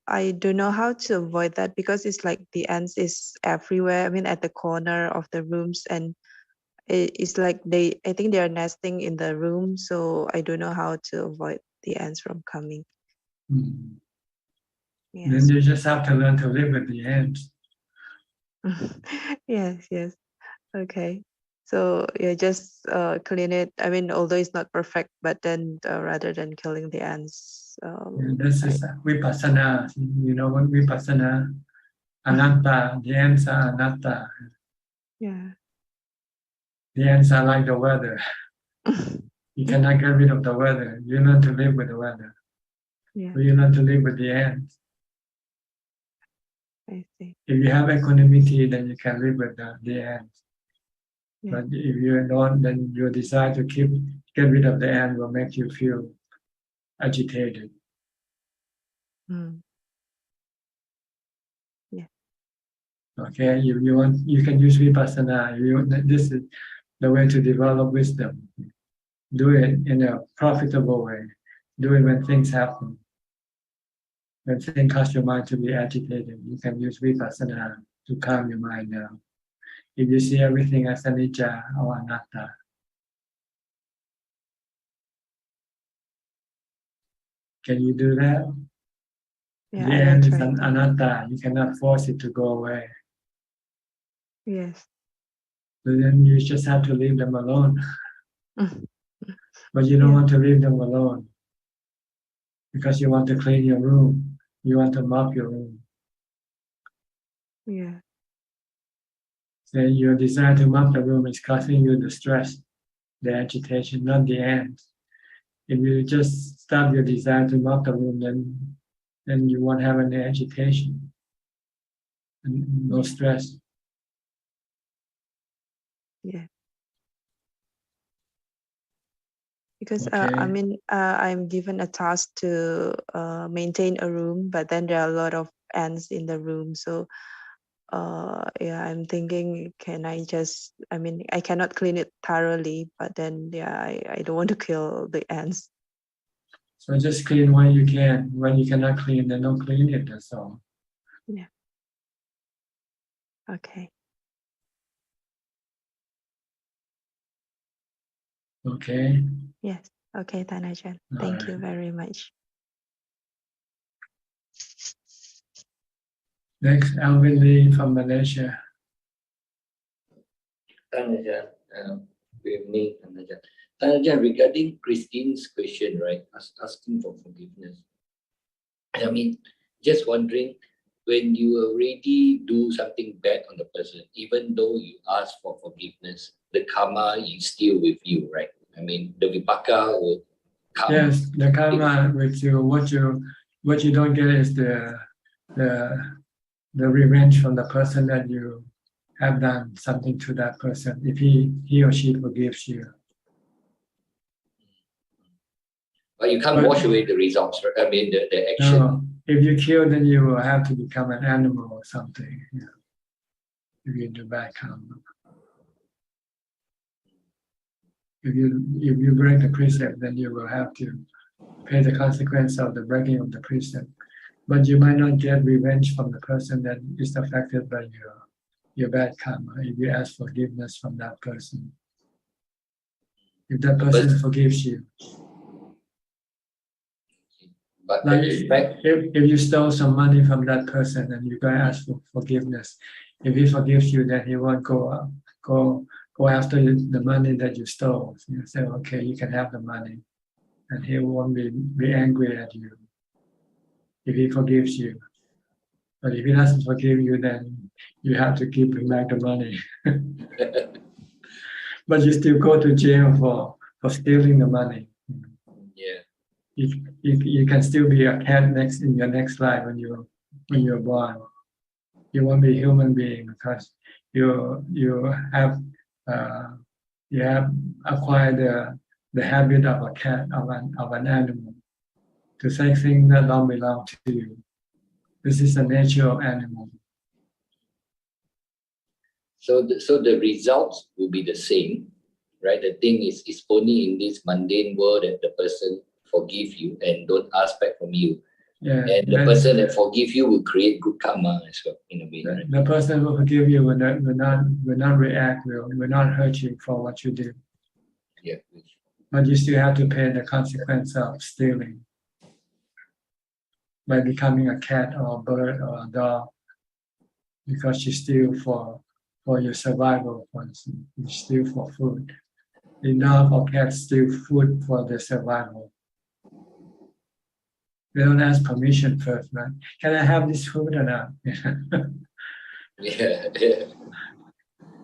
Speaker 16: I don't know how to avoid that because it's like the ants is everywhere. I mean, at the corner of the rooms, and it's like I think they are nesting in the room. So I don't know how to avoid the ants from coming.
Speaker 2: Mm.
Speaker 16: Yes.
Speaker 2: Then you just have to learn to live with the ants.
Speaker 16: Yes. Okay. So yeah, just clean it. I mean, although it's not perfect, but then rather than killing the ants.
Speaker 2: This is vipassana. You know what vipassana? Anatta. The ants are anatta.
Speaker 16: Yeah.
Speaker 2: The ants are like the weather. You cannot get rid of the weather. You learn to live with the weather.
Speaker 16: Yeah.
Speaker 2: So you learn to live with the ants.
Speaker 16: I see.
Speaker 2: If you have equanimity, then you can live with the ants.
Speaker 16: Yeah.
Speaker 2: But if you don't, then your desire to get rid of the ant will make you feel agitated.
Speaker 16: Yeah.
Speaker 2: Okay, you can use vipassana. This is the way to develop wisdom. Do it in a profitable way. Do it when things happen. When things cause your mind to be agitated, you can use vipassana to calm your mind down. If you see everything as anicca or anatta, can you do that?
Speaker 16: Yeah,
Speaker 2: The
Speaker 16: I will
Speaker 2: end is
Speaker 16: try
Speaker 2: an
Speaker 16: to.
Speaker 2: anatta. You cannot force it to go away.
Speaker 16: Yes.
Speaker 2: So then you just have to leave them alone. But you don't want to leave them alone because you want to clean your room. You want to mop your room.
Speaker 16: Yeah.
Speaker 2: So your desire to mop the room is causing you the stress, the agitation, not the ants. If you just stop your desire to mop the room, then you won't have any agitation and no stress.
Speaker 16: Yeah. Because
Speaker 2: Okay.
Speaker 16: I mean, I'm given a task to maintain a room, but then there are a lot of ants in the room. So yeah, I'm thinking, can I just, I mean, I cannot clean it thoroughly, but then yeah, I don't want to kill the ants.
Speaker 2: So just clean when you can. When you cannot clean, then don't clean it, that's all.
Speaker 16: Yeah. Okay.
Speaker 2: Okay.
Speaker 16: Yes. Okay, Tanajan.
Speaker 2: All
Speaker 16: Thank you
Speaker 2: right.
Speaker 16: very much.
Speaker 2: Next, Alvin Lee from Malaysia.
Speaker 17: Tanajan, good evening, Tanajan. Tanajan, regarding Christine's question, right, asking for forgiveness. I mean, just wondering, when you already do something bad on the person, even though you ask for forgiveness, the karma is still with you, right? I mean, the vipaka will come.
Speaker 2: Yes, the karma with you. What you don't get is the revenge from the person that you have done something to that person. If he or she forgives you.
Speaker 17: But you can't wash away the results, right? I mean, the action.
Speaker 2: No, if you kill, then you will have to become an animal or something. Yeah. If you do bad karma. If you break the precept, then you will have to pay the consequence of the breaking of the precept. But you might not get revenge from the person that is affected by your bad karma if you ask forgiveness from that person. If that person forgives you.
Speaker 17: But
Speaker 2: like if you stole some money from that person and you go ask for forgiveness, if he forgives you, then he won't go after the money that you stole. So you say, okay, you can have the money, and he won't be angry at you if he forgives you. But if he doesn't forgive you, then you have to give him back the money. But you still go to jail for stealing the money.
Speaker 17: Yeah.
Speaker 2: You can still be a cat in your next life when you're born. You won't be a human being because you have acquired the habit of a cat, of an animal, to say things that don't belong to you. This is the nature of animal.
Speaker 17: So the results will be the same, right? The thing is, it's only in this mundane world that the person forgive you and don't ask back from you.
Speaker 2: Yeah,
Speaker 17: and the person that forgive you will create good karma as well, in a way. Right?
Speaker 2: The person who forgive you will not react, will not hurt you for what you did.
Speaker 17: Yeah.
Speaker 2: But you still have to pay the consequence of stealing by becoming a cat or a bird or a dog, because you steal for your survival. For instance, you steal for food. The dog or cat steal food for their survival. They don't ask permission first, right? Can I have this food or not?
Speaker 17: Yeah.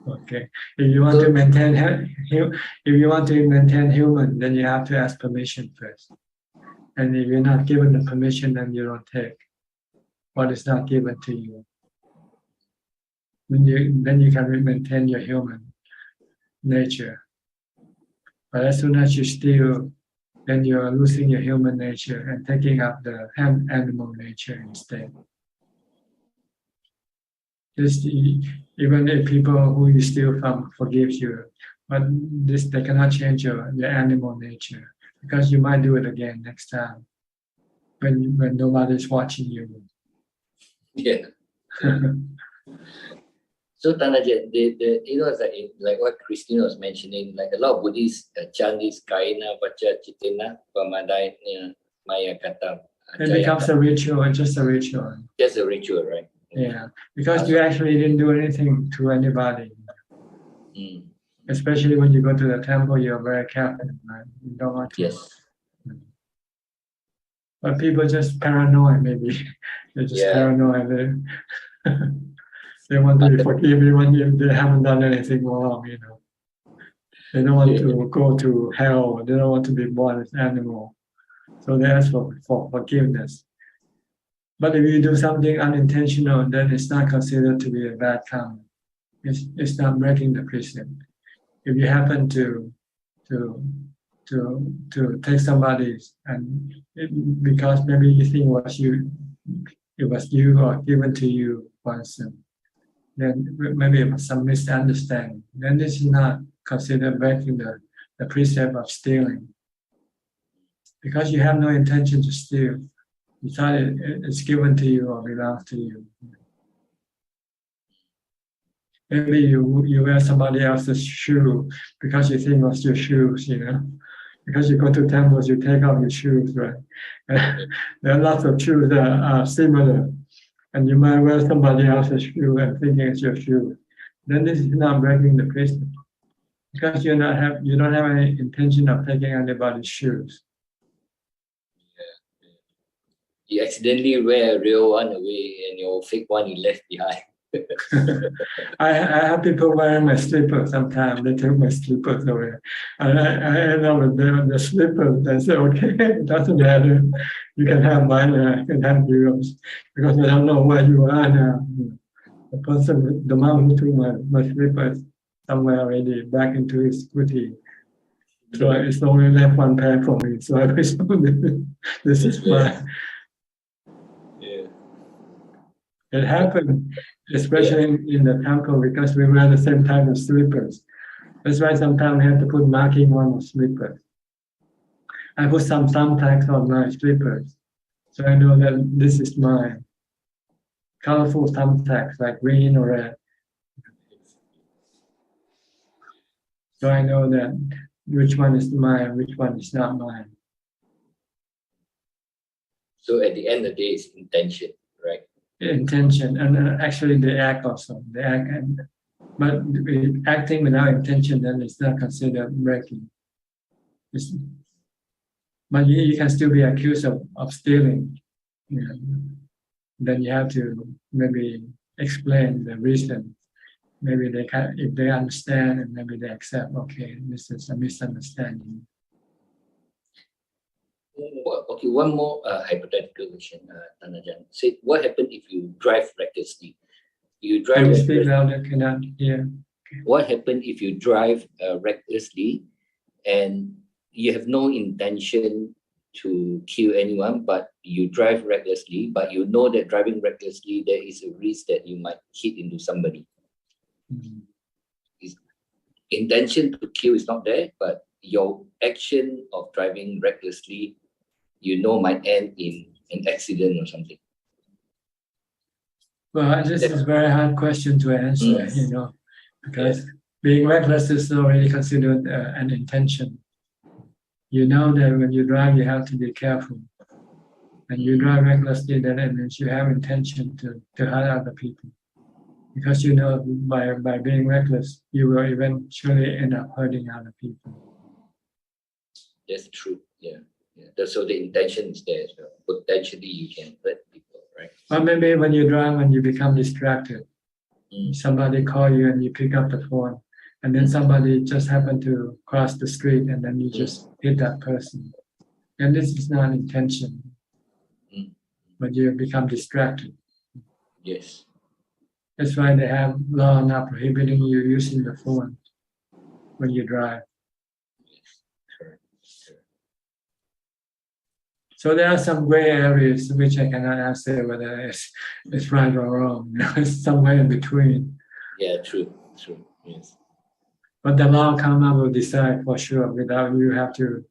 Speaker 2: Okay. If you want to maintain human, then you have to ask permission first. And if you're not given the permission, then you don't take what is not given to you. Then you can maintain your human nature. But as soon as you steal, then you are losing your human nature and taking up the animal nature instead. Even if people who you steal from forgives you, but they cannot change your animal nature, because you might do it again next time when nobody's watching you.
Speaker 17: Yeah. So Tanajan, the like what Christine was mentioning, like a lot of Buddhists chant this Kaina Vacha Chitina Pamadaya Maya Kata.
Speaker 2: It becomes a ritual, just a ritual.
Speaker 17: Just a ritual, right?
Speaker 2: Yeah, because you actually didn't do anything to anybody. Especially when you go to the temple, you're very careful, right? You don't want to.
Speaker 17: Yes.
Speaker 2: But people just paranoid, maybe. They're just paranoid. They want to be forgiven even if they haven't done anything wrong, you know. They don't want to go to hell. They don't want to be born as animal. So they ask for forgiveness. But if you do something unintentional, then it's not considered to be a bad karma. It's not breaking the precept. If you happen to take somebody's and because maybe you think it was you or given to you once, then maybe it was some misunderstanding. Then this is not considered breaking the precept of stealing. Because you have no intention to steal. You thought it's given to you or belongs to you. Maybe you wear somebody else's shoe because you think it was your shoes, you know. Because you go to temples, you take off your shoes, right? There are lots of shoes that are similar, and you might wear somebody else's shoe and thinking it's your shoe. Then this is not breaking the precept, because you don't have any intention of taking anybody's shoes.
Speaker 17: You accidentally wear a real one away and your fake one you left behind.
Speaker 2: I have people wearing my slippers sometimes. They take my slippers away. And I end up with the slippers. They say, okay, it doesn't matter. You can have mine and I can have yours. Because I don't know where you are now. The man who took my slippers somewhere already back into his scooty. So it's only left one pair for me. So I wish this is mine. It happened, especially in the temple, because we wear the same type of slippers. That's why sometimes we have to put marking on the slippers. I put some thumbtacks on my slippers, so I know that this is mine. Colorful thumbtacks, like green or red. So I know that which one is mine, which one is not mine.
Speaker 17: So at the end of the day, it's intention, right?
Speaker 2: Intention and actually the act also. The act, but acting without intention, then it's not considered breaking. But you can still be accused of stealing. You know. Then you have to maybe explain the reason. Maybe they can, if they understand, and maybe they accept. Okay, this is a misunderstanding.
Speaker 17: Okay, one more hypothetical question, Ajaan. Say, what happened if you drive recklessly? You drive.
Speaker 2: Can you speak louder? Cannot hear.
Speaker 17: What happened if you drive recklessly and you have no intention to kill anyone, but you drive recklessly, but you know that driving recklessly, there is a risk that you might hit into somebody. Intention to kill is not there, but your action of driving recklessly, you know, might end in an accident or something.
Speaker 2: Well, this is a very hard question to answer, you know, because being reckless is already considered an intention. You know that when you drive, you have to be careful. When you drive recklessly, then it means you have intention to hurt other people. Because you know by being reckless, you will eventually end up hurting other people.
Speaker 17: That's true, yeah. So the intention is there, so potentially you can hurt people, right?
Speaker 2: Or maybe when you drive and you become distracted, somebody call you and you pick up the phone, and then somebody just happened to cross the street and then you just hit that person. And this is not intention, but you become distracted.
Speaker 17: Yes.
Speaker 2: That's why they have law now prohibiting you using the phone when you drive. So there are some gray areas which I cannot answer whether it's right or wrong. You know, it's somewhere in between.
Speaker 17: Yeah, true, yes.
Speaker 2: But the law will decide for sure without you have to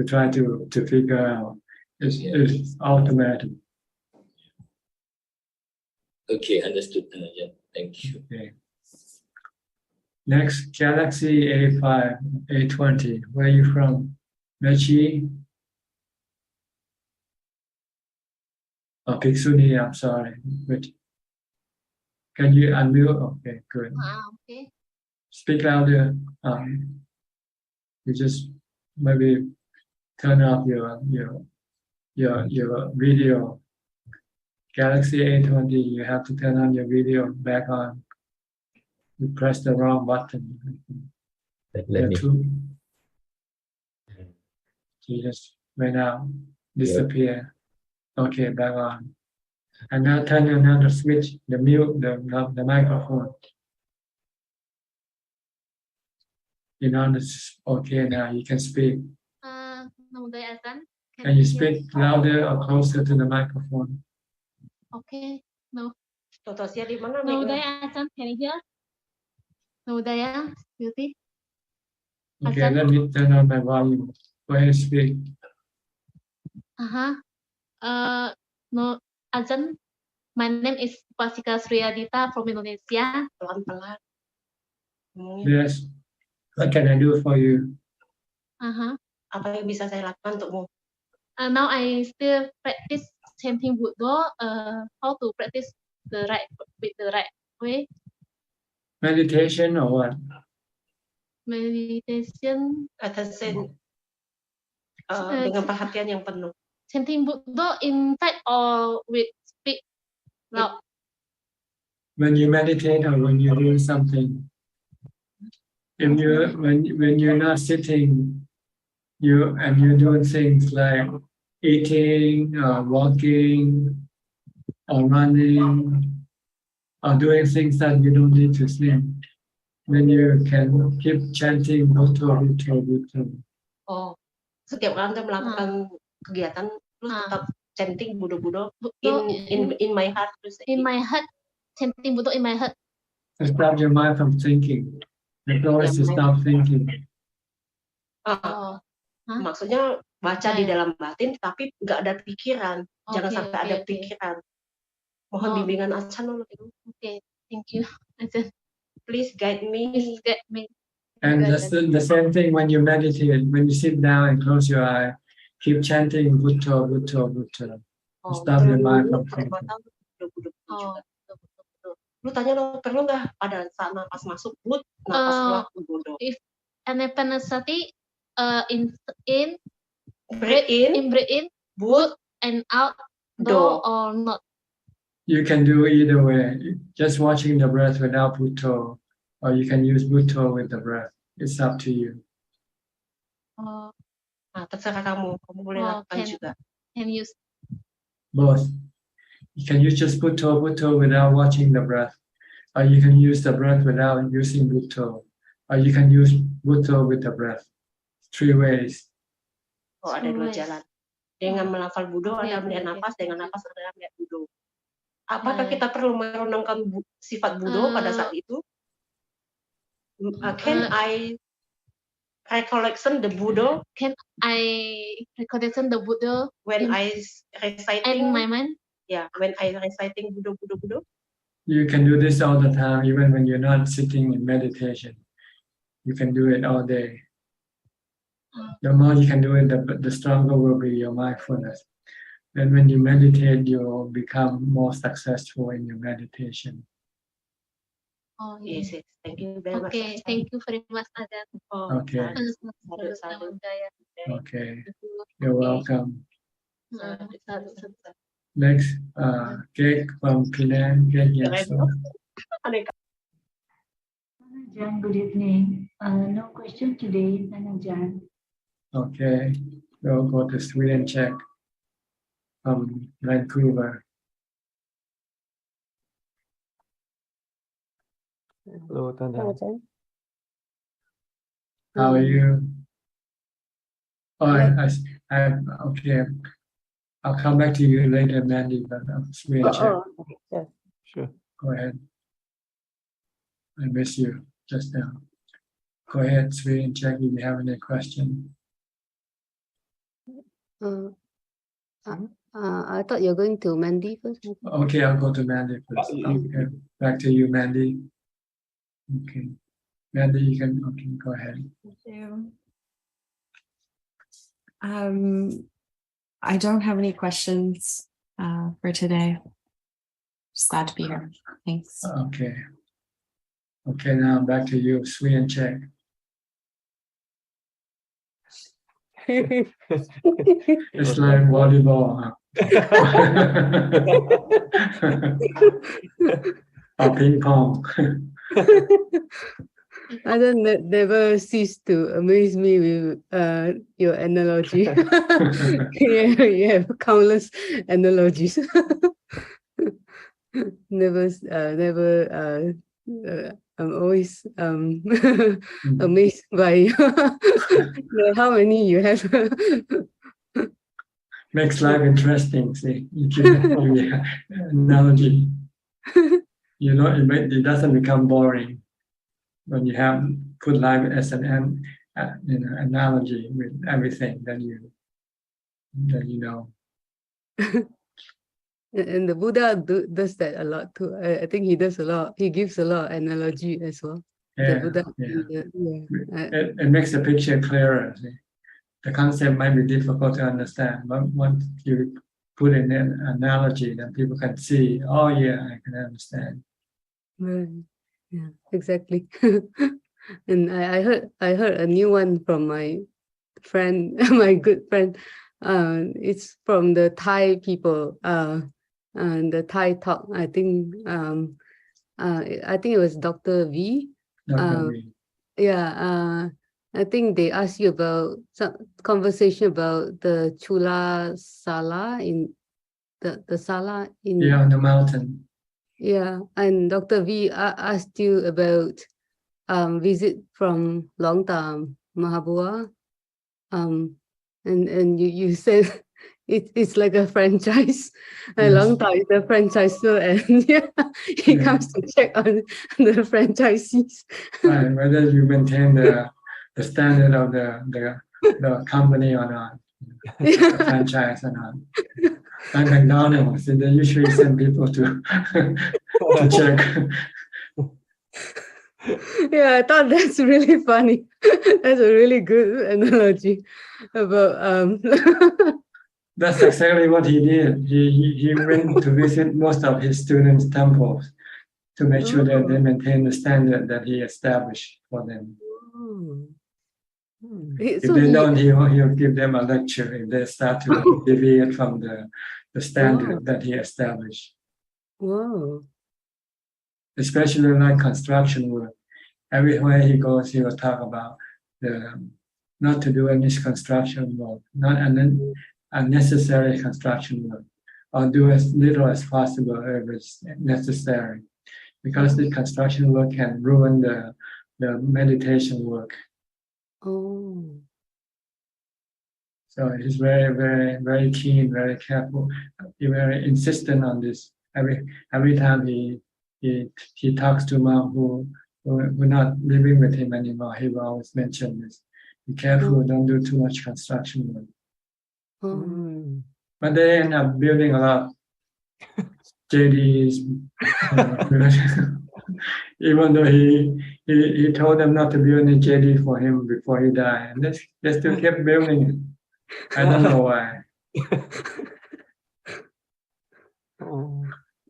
Speaker 2: try to figure out. It's automatic.
Speaker 17: Okay, understood, Ajaan. Thank you.
Speaker 2: Okay. Next, Galaxy A5, A20. Where are you from? Mechi? Oh, Piksuni, I'm sorry. Wait. Can you unmute? Okay, good.
Speaker 18: Okay.
Speaker 2: speak louder. You just maybe turn off your video. Galaxy A20, you have to turn on your video back on. You press the wrong button.
Speaker 1: Let me.
Speaker 2: You just went out, disappear. Okay, back on. And now turn on the switch, the mute, the microphone. It's okay now, you can speak. Can you speak louder or closer to the microphone?
Speaker 18: Okay, no.
Speaker 19: Totosia di mana?
Speaker 18: Naudaya, Ajahn, can you hear? Naudaya, Beauty.
Speaker 2: Okay, let me turn on my volume. Go ahead, speak.
Speaker 18: No, Ajahn, my name is Pasika Sriyadita from Indonesia.
Speaker 19: Pelan-pelan.
Speaker 2: Yes. What can I do for you?
Speaker 19: Apa yang bisa saya lakukan untukmu?
Speaker 18: Now I still practice chanting Buddha. How to practice with the right way?
Speaker 2: Meditation or what?
Speaker 18: Meditation.
Speaker 19: Attention. Dengan perhatian yang penuh.
Speaker 18: Chanting Buddha inside or with speak loud?
Speaker 2: When you meditate or when you're doing something, if when you're not sitting, you're doing things like eating or walking or running or doing things that you don't need to sleep, then you can keep chanting Buddha, Buddha, Buddha.
Speaker 19: Oh, setiap Anda melakukan kegiatan, terus tetap chanting Buddha in my heart.
Speaker 18: In my heart, chanting Buddha in my heart.
Speaker 2: To stop your mind from thinking. The goal is to stop thinking.
Speaker 19: Maksudnya baca di dalam batin, tapi nggak ada pikiran. Jangan sampai ada pikiran. Mohon bimbingan Ajahn.
Speaker 18: Okay, thank you, Ajahn.
Speaker 19: Please guide me.
Speaker 18: Please guide me.
Speaker 2: And the same thing when you meditate, when you sit down and close your eye, keep chanting Buddha, Buddha, Buddha. Stop your mind from thinking.
Speaker 19: Lu tanya lo perlu nggak pada saat napas masuk Bud, napas keluar Buddha.
Speaker 18: If anapanasati
Speaker 19: breathe in,
Speaker 18: Bud, and out do or not?
Speaker 2: You can do either way. Just watching the breath without Buddha, or you can use Buddha with the breath. It's up to you.
Speaker 19: Terserah kamu. Kamu boleh lakukan juga.
Speaker 18: Can use
Speaker 2: both. You can use just Buddha, Buddha without watching the breath, or you can use the breath without using Buddha, or you can use Buddha with the breath. 3 ways.
Speaker 19: Oh, ada 2 jalan. Dengan melafal Buddha, ada melihat napas, dengan napas ada melihat Buddha. Apakah kita perlu merenungkan sifat Buddha pada saat itu? Can I recollection the Buddha?
Speaker 18: Can I recollection the Buddha
Speaker 19: when I reciting
Speaker 18: in my mind?
Speaker 19: Yeah, when I reciting Buddha, Buddha, Buddha.
Speaker 2: You can do this all the time, even when you're not sitting in meditation. You can do it all day. The more you can do it, the stronger will be your mindfulness. And when you meditate, you'll become more successful in your meditation.
Speaker 18: Oh,
Speaker 19: yes. Thank you very much.
Speaker 18: Okay, thank you very much, Ajahn.
Speaker 2: Okay. Okay. You're welcome. Next, Cake from Penang. Cake, yes.
Speaker 20: Ajahn, good evening. No question today, Ajahn.
Speaker 2: Okay, we'll go to Sweden check from Vancouver.
Speaker 6: Hello, Ajahn.
Speaker 2: How are you? Oh, okay. I'll come back to you later, Mandy, but Sweden check.
Speaker 6: Yeah, sure.
Speaker 2: Go ahead. I miss you just now. Go ahead, Sweden check if you have any question.
Speaker 21: I thought you're going to Mandy first.
Speaker 2: Okay, I'll go to Mandy first. Okay, back to you, Mandy. Okay, Mandy, you can go ahead.
Speaker 22: Thank you. I don't have any questions for today. Just glad to be here. Thanks.
Speaker 2: Okay. Okay, now back to you, Sui and Check. It's like volleyball. Or ping pong.
Speaker 21: I don't never cease to amaze me with your analogy. Yeah, you have countless analogies. Never. I'm always amazed by how many you have.
Speaker 2: Makes life interesting. See, you give the analogy. You know, it doesn't become boring when you have put life as an analogy with everything. Then you know.
Speaker 21: And the Buddha does that a lot too. I think he does a lot. He gives a lot of analogy as well. The Buddha.
Speaker 2: It makes the picture clearer. See? The concept might be difficult to understand, but once you put in an analogy, then people can see, oh yeah, I can understand.
Speaker 21: Right. Yeah, exactly. And I heard a new one from my friend, my good friend. It's from the Thai people. And the Thai talk. I think it was Dr. V.
Speaker 2: Dr. V.
Speaker 21: Yeah. I think they asked you about some conversation about the Chula Sala in the Sala in
Speaker 2: on the mountain.
Speaker 21: Yeah, and Dr. V asked you about visit from Longtam Mahabua, and you said it's like a franchise.
Speaker 2: Yes.
Speaker 21: Longtam is a franchisor, and he comes to check on the franchisees.
Speaker 2: Right, whether you maintain the standard of the company or not, the franchise or not. Like McDonald's, they usually send people to check.
Speaker 21: Yeah, I thought that's really funny. That's a really good analogy about
Speaker 2: That's exactly what he did. He went to visit most of his students' temples to make sure that they maintain the standard that he established for them. If they don't, he'll give them a lecture if they start to deviate from the standard that he established.
Speaker 21: Wow.
Speaker 2: Especially like construction work. Everywhere he goes, he will talk about not to do any construction work, not unnecessary construction work, or do as little as possible if it's necessary, because the construction work can ruin the meditation work.
Speaker 21: Oh.
Speaker 2: So he's very, very, very keen, very careful. He's very insistent on this. Every time he talks to mom who not living with him anymore, he will always mention this. Be careful, don't do too much construction work. But they end up building a lot of JDs. Even though he told them not to build any JD for him before he died, and they still kept building it. I don't know why.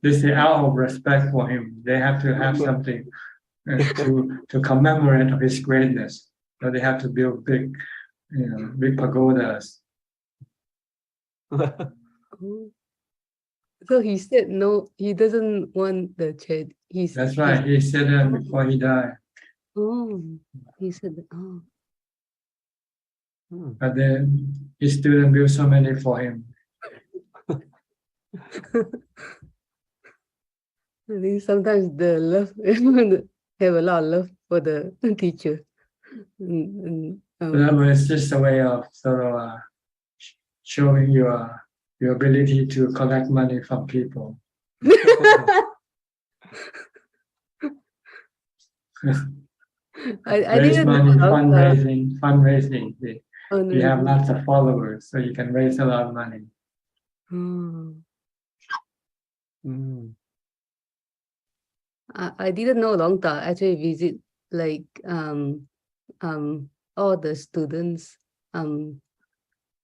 Speaker 2: This is out of respect for him. They have to have something to commemorate of his greatness. So they have to build big pagodas.
Speaker 21: So he said no, he doesn't want the chair.
Speaker 2: That's right. He said that before he died.
Speaker 21: Oh, he said that. Oh.
Speaker 2: But then his student built so many for him.
Speaker 21: I think sometimes the love have a lot of love for the teacher.
Speaker 2: It's just a way of sort of showing your ability to collect money from people.
Speaker 21: I
Speaker 2: Raise
Speaker 21: didn't
Speaker 2: money,
Speaker 21: know
Speaker 2: fundraising. You have lots of followers, so you can raise a lot of money.
Speaker 21: I didn't know Longta actually visit like all the students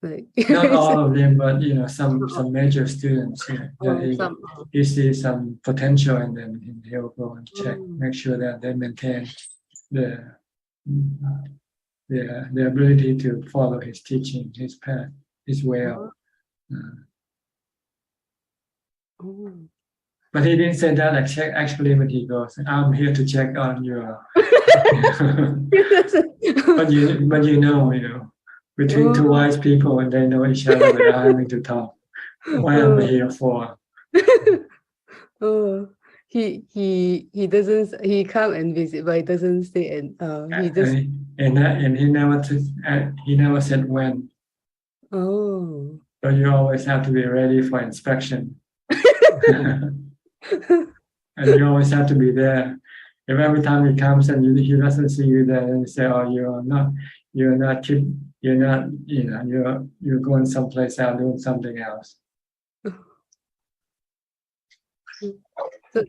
Speaker 21: Like
Speaker 2: Not all of them, but some major students. Yeah, that
Speaker 21: some.
Speaker 2: he sees some potential in them, and he'll go and check,
Speaker 21: Mm.
Speaker 2: make sure that they maintain the the ability to follow his teaching, his path, his way of.
Speaker 21: Oh.
Speaker 2: But he didn't say that actually when he goes, I'm here to check on your. but you know, between two wise people and they know each other without having to talk. What am I here for?
Speaker 21: Oh, he doesn't, he come and visit, but he doesn't stay, and he just.
Speaker 2: And he never said when.
Speaker 21: Oh.
Speaker 2: So you always have to be ready for inspection. And you always have to be there. If every time he comes and he doesn't see you there, and you say, "Oh, you're not, you're not, you're going someplace else, doing something else."
Speaker 21: So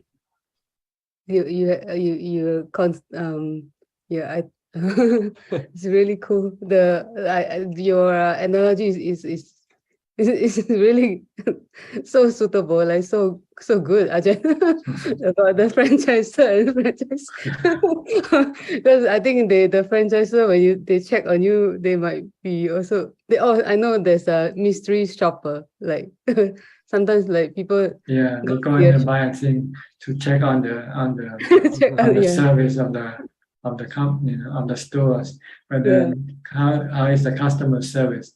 Speaker 21: yeah, it's really cool. Your analogy is really so suitable, like so good, Ajahn, about the franchisor and franchise. Because I think the franchisor, when they check on you, they might be also I know there's a mystery shopper, like sometimes like people
Speaker 2: they go in and buy a thing to check on the service of the company, of the stores, but then how is the customer service?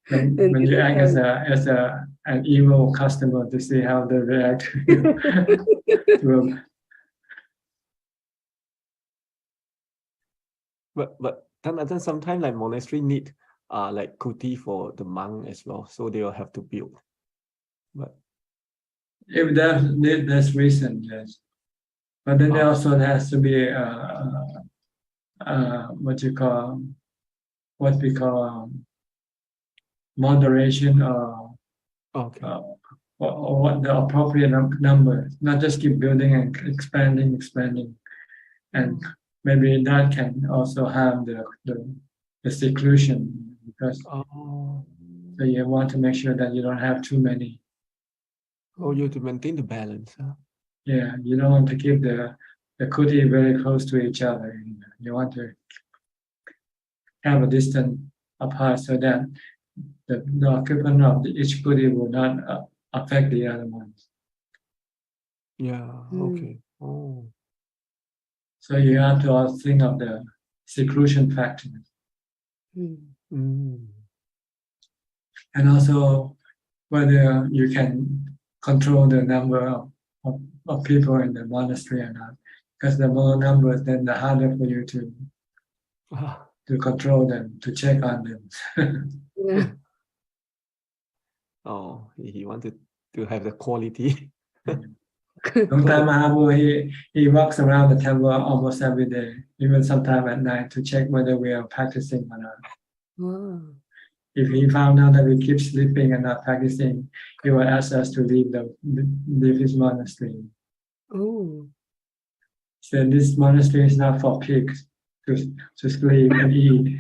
Speaker 2: When you act as an evil customer, to see how they react to
Speaker 3: But then sometimes like monastery need like kuti for the monk as well, so they will have to build. But
Speaker 2: if there's reason, yes. But then there also has to be what we call moderation or what the appropriate number, not just keep building and expanding, and maybe that can also harm the seclusion, because so you want to make sure that you don't have too many.
Speaker 3: Oh, you have to maintain the balance. Huh?
Speaker 2: Yeah, you don't want to keep the kuti very close to each other. You want to have a distance apart so that the occupant of each kuti will not affect the other ones.
Speaker 3: Yeah. Okay. Oh.
Speaker 2: So you have to also think of the seclusion factor.
Speaker 3: Mm.
Speaker 2: And also whether you can control the number of people in the monastery or not. Because the more numbers, then the harder for you to control them, to check on them.
Speaker 21: Yeah.
Speaker 3: Oh, he wanted to have the quality.
Speaker 2: Sometimes Mahaprabhu, he walks around the temple almost every day, even sometime at night, to check whether we are practicing or not.
Speaker 21: Wow.
Speaker 2: If he found out that we keep sleeping and not practicing, he will ask us to leave his monastery.
Speaker 21: Oh.
Speaker 2: So this monastery is not for pigs to sleep and eat.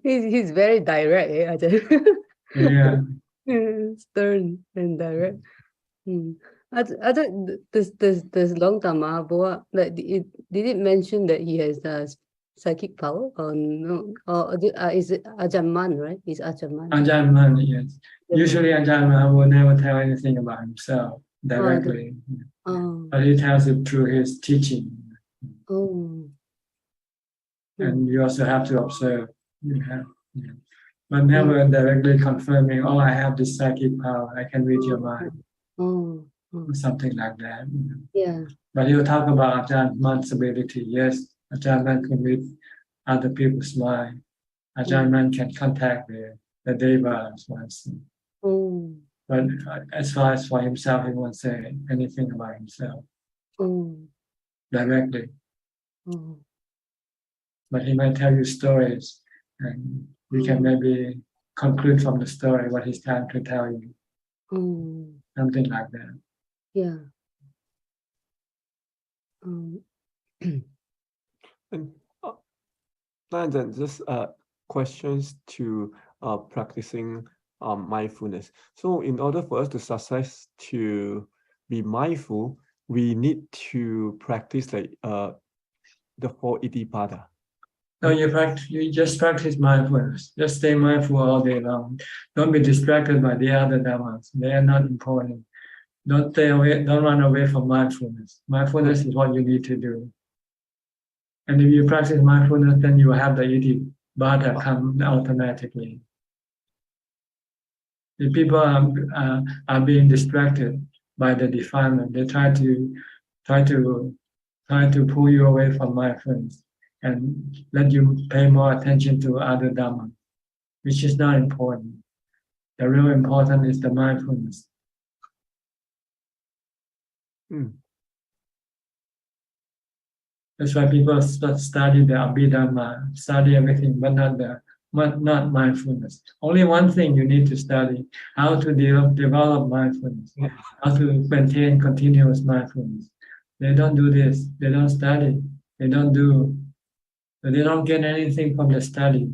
Speaker 21: He's very direct, Ajahn.
Speaker 2: Yeah.
Speaker 21: Stern and direct. Does Long Mahaprabhu, like did it mention that he has psychic power or no? Or is it Ajahn Man, right? It's Ajahn Man.
Speaker 2: Ajahn Man, yes. Usually Ajahn Man will never tell anything about himself directly. But he tells it through his teaching. And you also have to observe. But never directly confirming, oh, I have this psychic power, I can read your mind. Or something like that.
Speaker 21: Yeah.
Speaker 2: But he'll talk about Ajahn Man's ability. Yes, Ajahn Man can read other people's mind. Ajahn Man can contact the devas once. But as far as for himself, he won't say anything about himself directly. But he might tell you stories, and you can maybe conclude from the story what he's trying to tell you. Something like that.
Speaker 21: Yeah.
Speaker 3: And then just questions to practicing mindfulness. So in order for us to success to be mindful, we need to practice like the 4 Itipada.
Speaker 2: No, you just practice mindfulness. Just stay mindful all day long. Don't be distracted by the other dhammas. They are not important. Don't run away from mindfulness. Mindfulness is what you need to do. And if you practice mindfulness, then you will have the Itipada come automatically. If people are being distracted by the defilement, they try to pull you away from mindfulness and let you pay more attention to other dhamma, which is not important. The real important is the mindfulness. That's why people study the Abhidhamma, study everything, but not mindfulness. Only one thing you need to study: how to develop mindfulness, how to maintain continuous mindfulness. They don't do this. They don't study. They don't get anything from the study.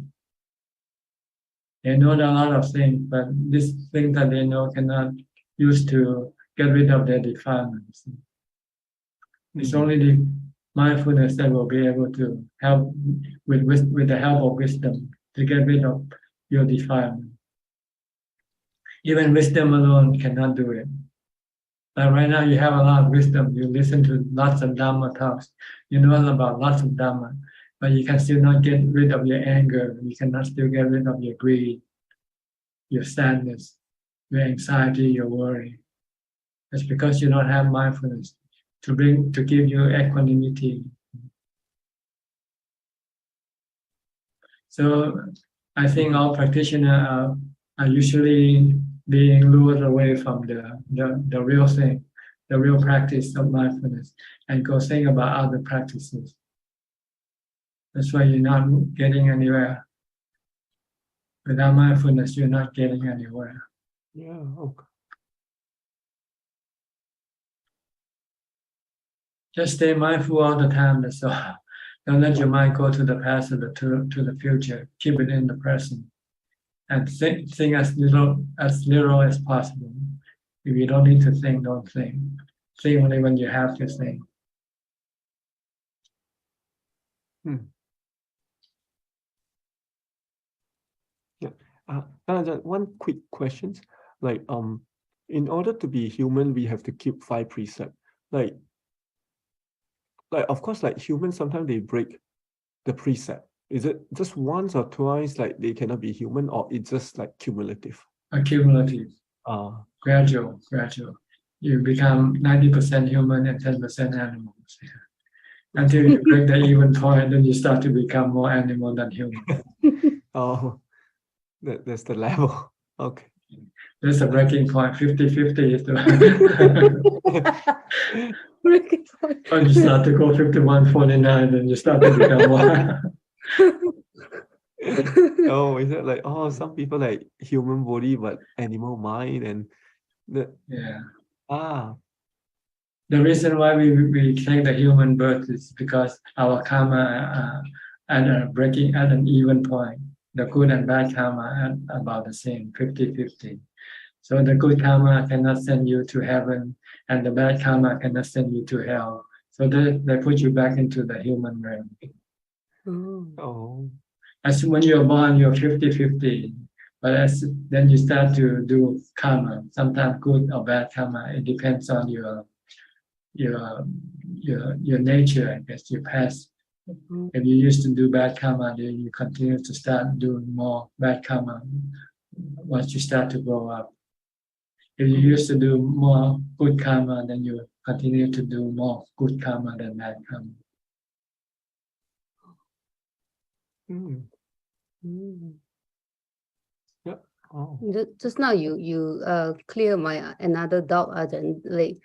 Speaker 2: They know a lot of things, but this thing that they know cannot use to get rid of their defilements. It's only the mindfulness that will be able to help with the help of wisdom to get rid of your defilement. Even wisdom alone cannot do it. But right now you have a lot of wisdom. You listen to lots of Dhamma talks. You know about lots of Dhamma, but you can still not get rid of your anger. You cannot still get rid of your greed, your sadness, your anxiety, your worry. That's because you don't have mindfulness to give you equanimity. So I think all practitioners are usually being lured away from the real thing, the real practice of mindfulness, and go think about other practices. That's why you're not getting anywhere. Without mindfulness, you're not getting anywhere.
Speaker 3: Yeah, okay.
Speaker 2: Just stay mindful all the time, that's all. Don't let your mind go to the past or to the future. Keep it in the present. And think as little as possible. If you don't need to think, don't think. Think only when you have to think.
Speaker 3: Yeah. One quick question. Like in order to be human, we have to keep 5 precepts. Like of course, like humans sometimes they break the precept. Is it just once or twice like they cannot be human, or it's just like cumulative?
Speaker 2: Accumulative. Gradual. You become 90% human and 10% animals. Until you break the even point, then you start to become more animal than human.
Speaker 3: Oh, that's the level. Okay.
Speaker 2: There's a breaking point. 50-50 is the
Speaker 21: Breaking point.
Speaker 2: When you start to go 51-49, then you start to become more.
Speaker 3: Oh, is it like some people like human body but animal mind and
Speaker 2: yeah.
Speaker 3: The
Speaker 2: reason why we take the human birth is because our karma at an even point. The good and bad karma are about the same, 50-50. So the good karma cannot send you to heaven, and the bad karma cannot send you to hell. So they put you back into the human realm.
Speaker 3: Oh.
Speaker 2: As when you're born, you're 50-50. But then you start to do karma, sometimes good or bad karma. It depends on your nature, I guess, your past. If you used to do bad karma, then you continue to start doing more bad karma once you start to grow up. If you used to do more good karma, then you continue to do more good karma than bad karma.
Speaker 3: Yeah. Oh.
Speaker 21: Just now you clear my another doubt, Ajahn. Like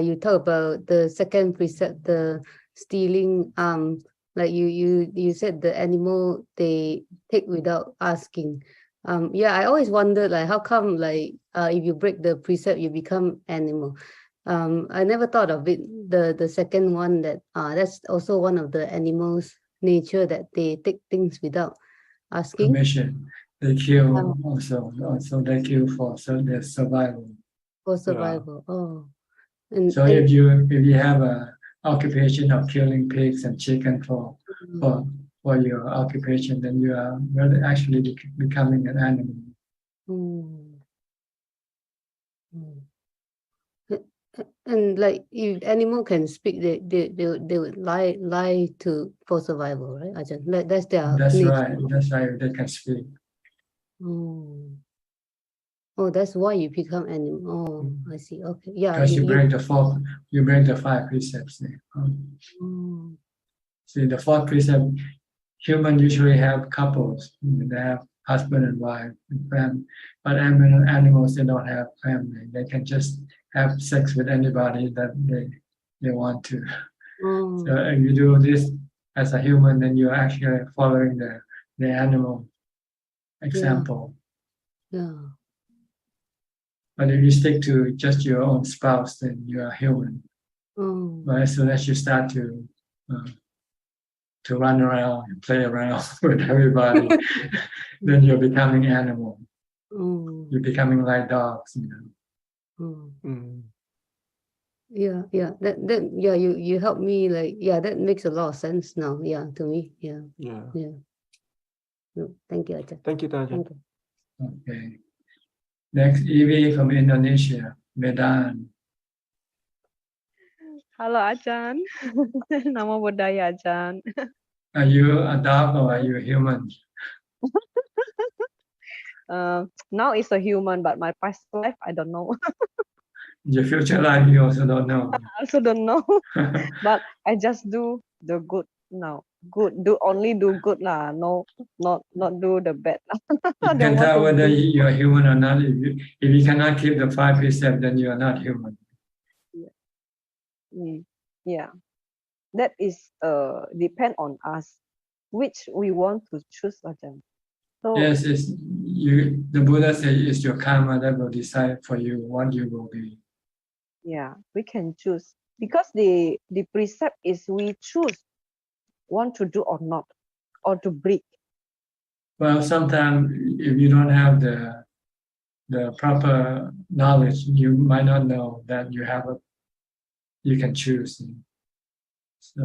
Speaker 21: you talk about the second precept, the stealing. Like you said the animal they take without asking. Yeah, I always wondered like how come like if you break the precept you become animal. I never thought of it. The second one that's also one of the animals nature that they take things without asking.
Speaker 2: Permission. They kill also they kill for their survival.
Speaker 21: For survival. Oh. And,
Speaker 2: So if you have a occupation of killing pigs and chicken for your occupation, then you are really actually becoming an animal.
Speaker 21: And like if animal can speak, they would lie to for survival, right? Ajahn? That's their
Speaker 2: That's
Speaker 21: nature.
Speaker 2: right. That's right. They can speak.
Speaker 21: Oh, that's why you become animal. Oh, I see. Okay, yeah.
Speaker 2: Because you break the 5 precepts. See, the 4th precept, humans usually have couples. They have husband and wife and family. But animals, they don't have family. They can just have sex with anybody that they want to. So if you do this as a human, then you're actually following the animal example.
Speaker 21: Yeah.
Speaker 2: But if you stick to just your own spouse, then you are human. But as soon as you start to run around and play around with everybody, then you're becoming animal. You're becoming like dogs,
Speaker 21: Yeah, yeah. You help me, like, yeah, that makes a lot of sense now. Yeah, to me. Yeah. No, thank you, Ajahn.
Speaker 3: Thank you, Ajahn.
Speaker 21: Thank you.
Speaker 2: Okay. Next, Evie from Indonesia, Medan.
Speaker 4: Halo Ajahn, nama budaya Ajahn.
Speaker 2: Are you a dog or are you a human?
Speaker 4: Now it's a human, but my past life I don't know.
Speaker 2: Your future life you also don't know.
Speaker 4: I also don't know, but I just do the good now. Good, do good lah. No, not do the bad.
Speaker 2: You can tell whether you are human or not. If you cannot keep the 5 precepts, then you are not human.
Speaker 4: Yeah, that is depend on us, which we want to choose, Ajahn. So
Speaker 2: Yes, the Buddha says it's your karma that will decide for you what you will be.
Speaker 4: yeah, we can choose because the precept is we choose want to do or not, or to break.
Speaker 2: Well, sometimes if you don't have the proper knowledge, you might not know that you can choose. So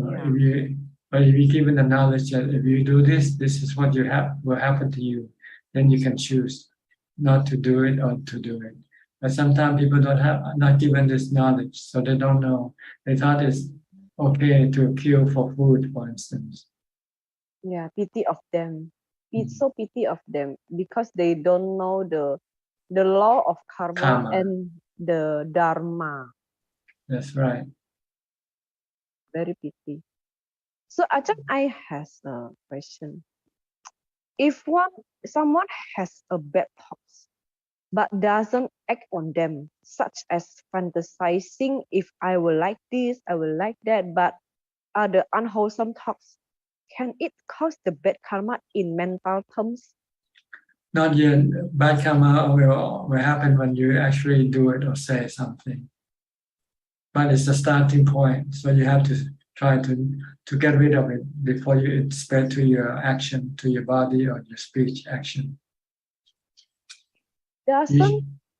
Speaker 2: if you given the knowledge that if you do this is what will happen to you, then you can choose not to do it or to do it. But sometimes people not given this knowledge, so they don't know. They thought it's okay to kill for food, for instance.
Speaker 4: Yeah, pity of them. It's so pity of them because they don't know the law of karma and the dharma.
Speaker 2: That's right.
Speaker 4: Very pity. So Ajahn, I has a question. If someone has a bad thoughts, but doesn't act on them, such as fantasizing, if I will like this, I will like that, but are the unwholesome thoughts, can it cause the bad karma in mental terms?
Speaker 2: Not yet. Bad karma will happen when you actually do it or say something. But it's a starting point, so you have to try to get rid of it before it spread to your action, to your body or your speech action.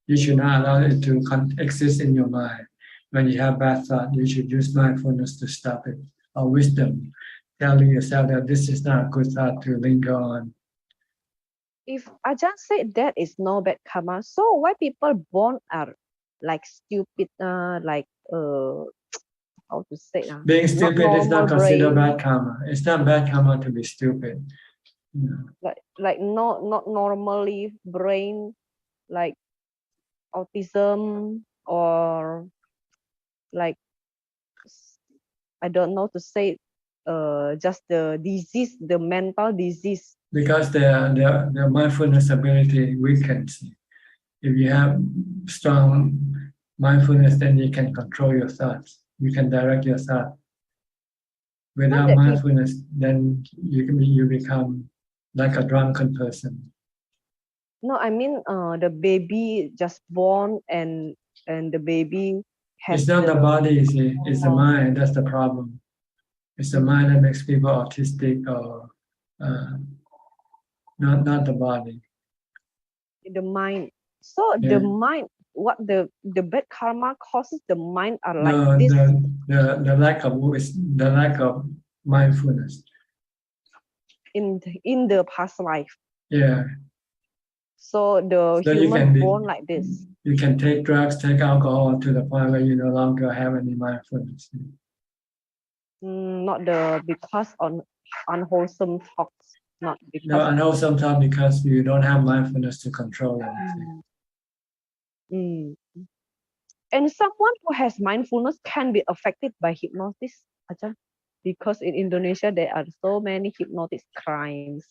Speaker 2: You should not allow it to exist in your mind. When you have bad thought, you should use mindfulness to stop it, or wisdom, telling yourself that this is not a good thought to linger on.
Speaker 4: If Ajahn said that is no bad karma, so why people born are like stupid, like how to say?
Speaker 2: Being stupid is not considered bad karma. It's not bad karma to be stupid.
Speaker 4: Like not normally brain, like autism or like I don't know to say, just the disease, the mental disease.
Speaker 2: Because their mindfulness ability weakens. If you have strong mindfulness, then you can control your thoughts. You can direct your thoughts. Without mindfulness, then you become like a drunken person.
Speaker 4: No, I mean the baby just born and the baby has.
Speaker 2: It's not the body, you see. It's the mind. That's the problem. It's the mind that makes people autistic, or not the body.
Speaker 4: The mind. So the mind, what the bad karma causes the mind are like
Speaker 2: No,
Speaker 4: this.
Speaker 2: the lack of mindfulness.
Speaker 4: In the past life.
Speaker 2: Yeah.
Speaker 4: So the
Speaker 2: So you
Speaker 4: human
Speaker 2: can
Speaker 4: born like this.
Speaker 2: You can take drugs, take alcohol to the point where you no longer have any mindfulness.
Speaker 4: Not because on unwholesome thoughts. Not because.
Speaker 2: No, unwholesome thought because you don't have mindfulness to control anything.
Speaker 4: And someone who has mindfulness can be affected by hypnosis, Ajahn, because in Indonesia there are so many hypnotic crimes.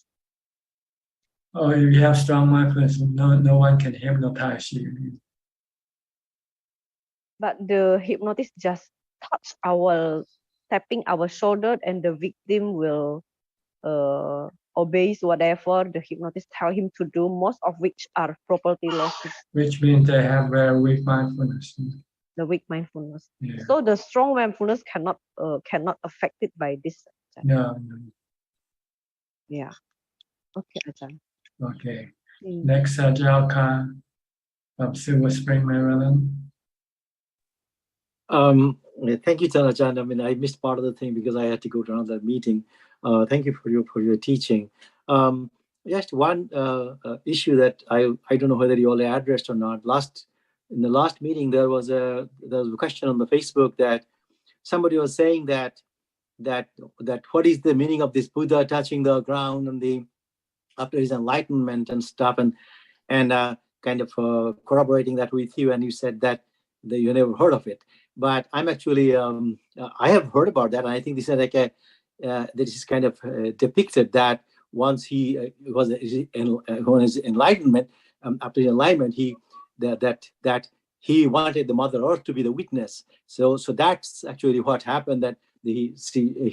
Speaker 2: Oh, if you have strong mindfulness, no one can hypnotize you.
Speaker 4: But the hypnotist just tapping our shoulder, and the victim will obeys whatever the hypnotist tell him to do, most of which are property losses.
Speaker 2: Which means they have very weak mindfulness.
Speaker 4: The weak mindfulness.
Speaker 2: Yeah.
Speaker 4: So the strong mindfulness cannot affected by this.
Speaker 2: No.
Speaker 4: Yeah. Okay, Ajahn.
Speaker 2: Okay. Next, Jalka from Silver Spring, Maryland.
Speaker 5: Thank you, Ajahn. I mean, I missed part of the thing because I had to go to another meeting. Thank you for your teaching. Just one issue that I don't know whether you all addressed or not. In the last meeting, there was a question on the Facebook that somebody was saying that what is the meaning of this Buddha touching the ground and after his enlightenment and stuff, and kind of corroborating that with you, and you said that you never heard of it. But I'm actually I have heard about that, and I think this is like this is kind of depicted that once he was on his enlightenment, after his enlightenment, that he wanted the Mother Earth to be the witness. So that's actually what happened, that he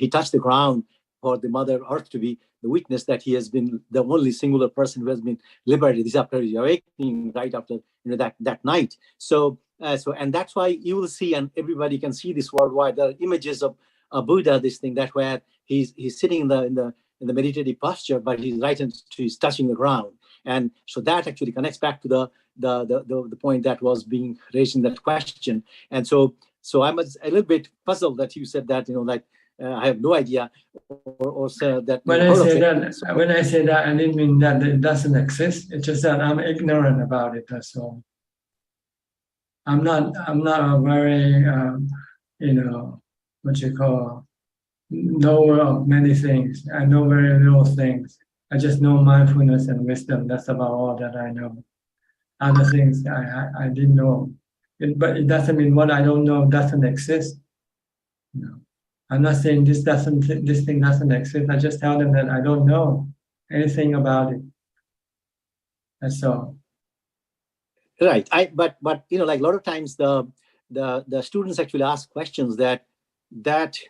Speaker 5: touched the ground for the Mother Earth to be the witness that he has been the only singular person who has been liberated. This after his awakening, right after that night. So and that's why you will see, and everybody can see this worldwide. There are images of Buddha, this thing that where he's sitting in the meditative posture, but his right hand is touching the ground, and so that actually connects back to the point that was being raised in that question. And so I'm a little bit puzzled that you said that, I have no idea, or said that.
Speaker 2: When I say that, I didn't mean that it doesn't exist. It's just that I'm ignorant about it. That's all. I'm not a very what you call knower of many things. I know very little things. I just know mindfulness and wisdom. That's about all that I know. Other things I didn't know. But it doesn't mean what I don't know doesn't exist. No. I'm not saying this thing doesn't exist. I just tell them that I don't know anything about it. That's all.
Speaker 5: Right. But like a lot of times the students actually ask questions that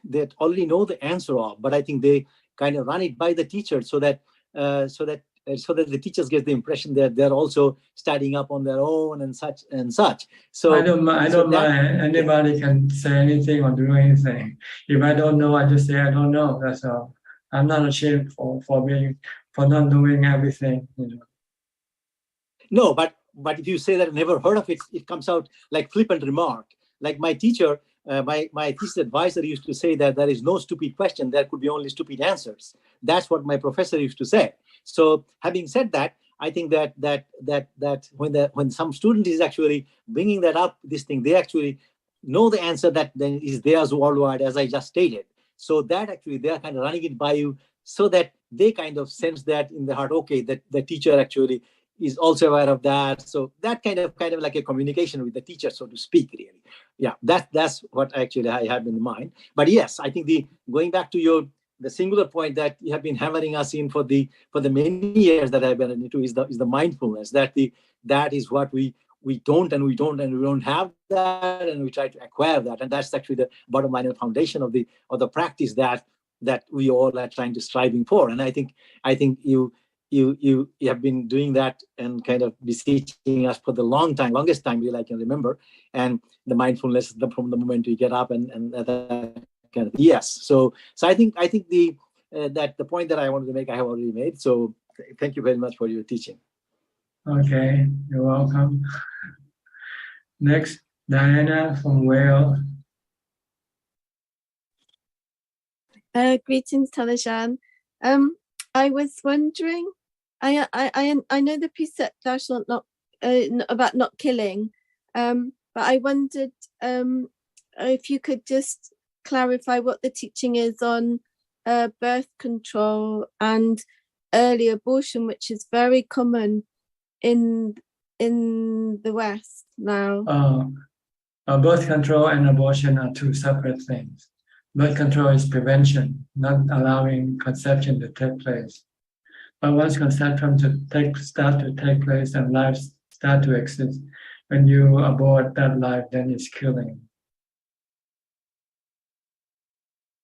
Speaker 5: they already know the answer of, but I think they kind of run it by the teacher so that the teachers get the impression that they're also studying up on their own and such. So
Speaker 2: I don't mind. Anybody can say anything or do anything. If I don't know, I just say I don't know. That's all. I'm not ashamed for not knowing everything.
Speaker 5: No, but if you say that I never heard of it, it comes out like flippant remark. Like my teacher, my thesis advisor used to say that there is no stupid question, there could be only stupid answers. That's what my professor used to say. So having said that, I think that when some student is actually bringing that up, this thing, they actually know the answer that then is theirs worldwide, as I just stated. So that actually they are kind of running it by you, so that they kind of sense that in the heart, okay, that the teacher actually is also aware of that. So that kind of like a communication with the teacher, so to speak, really. Yeah, that's what actually I have in mind. But yes, I think going back to the singular point that you have been hammering us in for the many years that I've been into is the mindfulness. That is what we don't have that, and we try to acquire that, and that's actually the bottom line and foundation of the practice that we all are trying to striving for. And I think you have been doing that and kind of beseeching us for the longest time really I can remember. And the mindfulness from the moment you get up and that kind of yes. So I think the that the point that I wanted to make I have already made. So thank you very much for your teaching.
Speaker 2: Okay, you're welcome. Next, Diana from Wales.
Speaker 7: Greetings, Talajan. I was wondering, I know the precept thou shalt not about not killing, but I wondered if you could just clarify what the teaching is on birth control and early abortion, which is very common in the West now.
Speaker 2: Birth control and abortion are two separate things. Birth control is prevention, not allowing conception to take place. But once conception start to take place and lives start to exist, when you abort that life, then it's killing.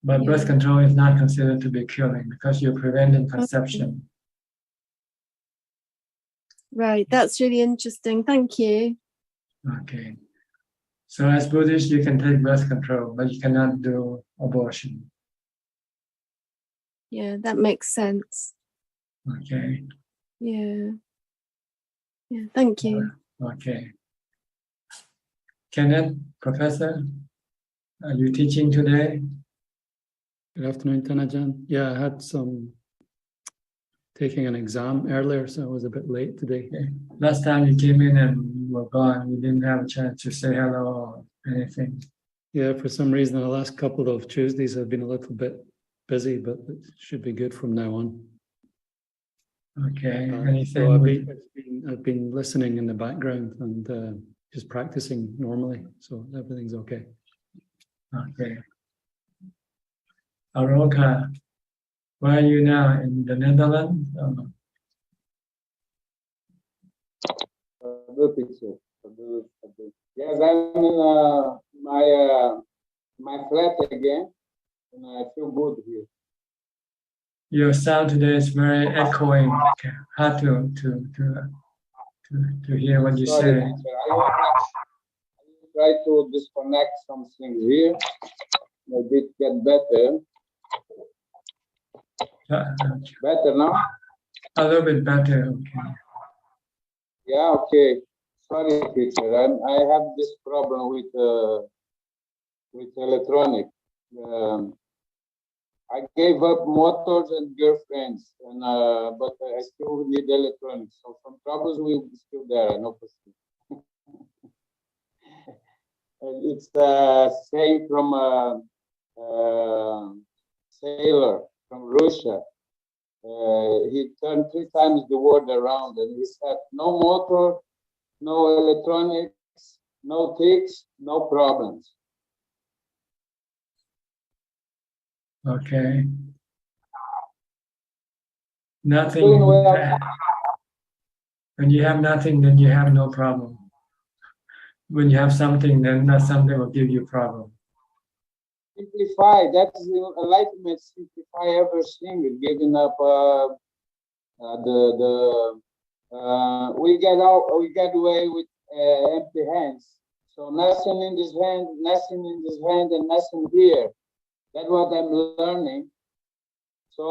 Speaker 2: But birth control is not considered to be killing because you're preventing conception.
Speaker 7: Right, that's really interesting. Thank you.
Speaker 2: Okay. So as Buddhist, you can take birth control, but you cannot do abortion.
Speaker 7: Yeah, that makes sense.
Speaker 2: Okay.
Speaker 7: Yeah. Yeah, thank you.
Speaker 2: Okay. Kenneth, Professor, are you teaching today?
Speaker 8: Good afternoon, Tanajan. Yeah, I had taking an exam earlier, so I was a bit late today.
Speaker 2: Okay. Last time you came in and you were gone, you didn't have a chance to say hello or anything.
Speaker 8: Yeah, for some reason, the last couple of Tuesdays I've been a little bit busy, but it should be good from now on.
Speaker 2: Okay.
Speaker 8: So I've been listening in the background and just practicing normally, so everything's okay.
Speaker 2: Okay. Aroka, where are you now? In the Netherlands?
Speaker 23: Yes, I'm in my flat again, and I feel good here.
Speaker 2: Your sound today is very echoing. Hard to hear what you
Speaker 23: Sorry,
Speaker 2: say.
Speaker 23: teacher. I will try to disconnect some things here. Maybe it get better. Better now?
Speaker 2: A little bit better. Okay.
Speaker 23: Yeah. Okay. Sorry, teacher. I have this problem with electronic. I gave up motors and girlfriends, and but I still need electronics. So some troubles will be still there. I know for sure. It's the same from a sailor from Russia. He turned 3 times the world around, and he said, "No motor, no electronics, no ticks, no problems."
Speaker 2: Okay. Nothing. When you have nothing, then you have no problem. When you have something, then that something will give you problem.
Speaker 23: Simplify. That is the enlightenment. Simplify everything. Giving up we get away with empty hands. So nothing in this hand, nothing in this hand, and nothing here. That's what I'm learning. So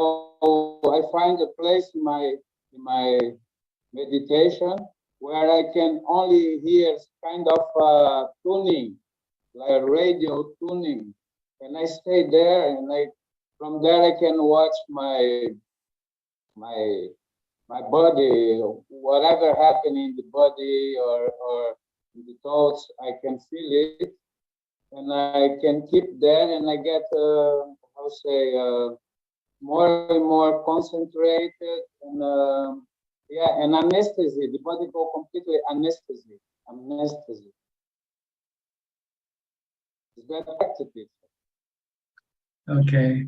Speaker 23: I find a place in my meditation where I can only hear kind of tuning, like radio tuning, and I stay there, and from there I can watch my body, whatever happened in the body or in the thoughts, I can feel it, and I can keep there, and I get more and more concentrated, and and anesthesia. The body go completely anesthesia. Is that active?
Speaker 2: Okay.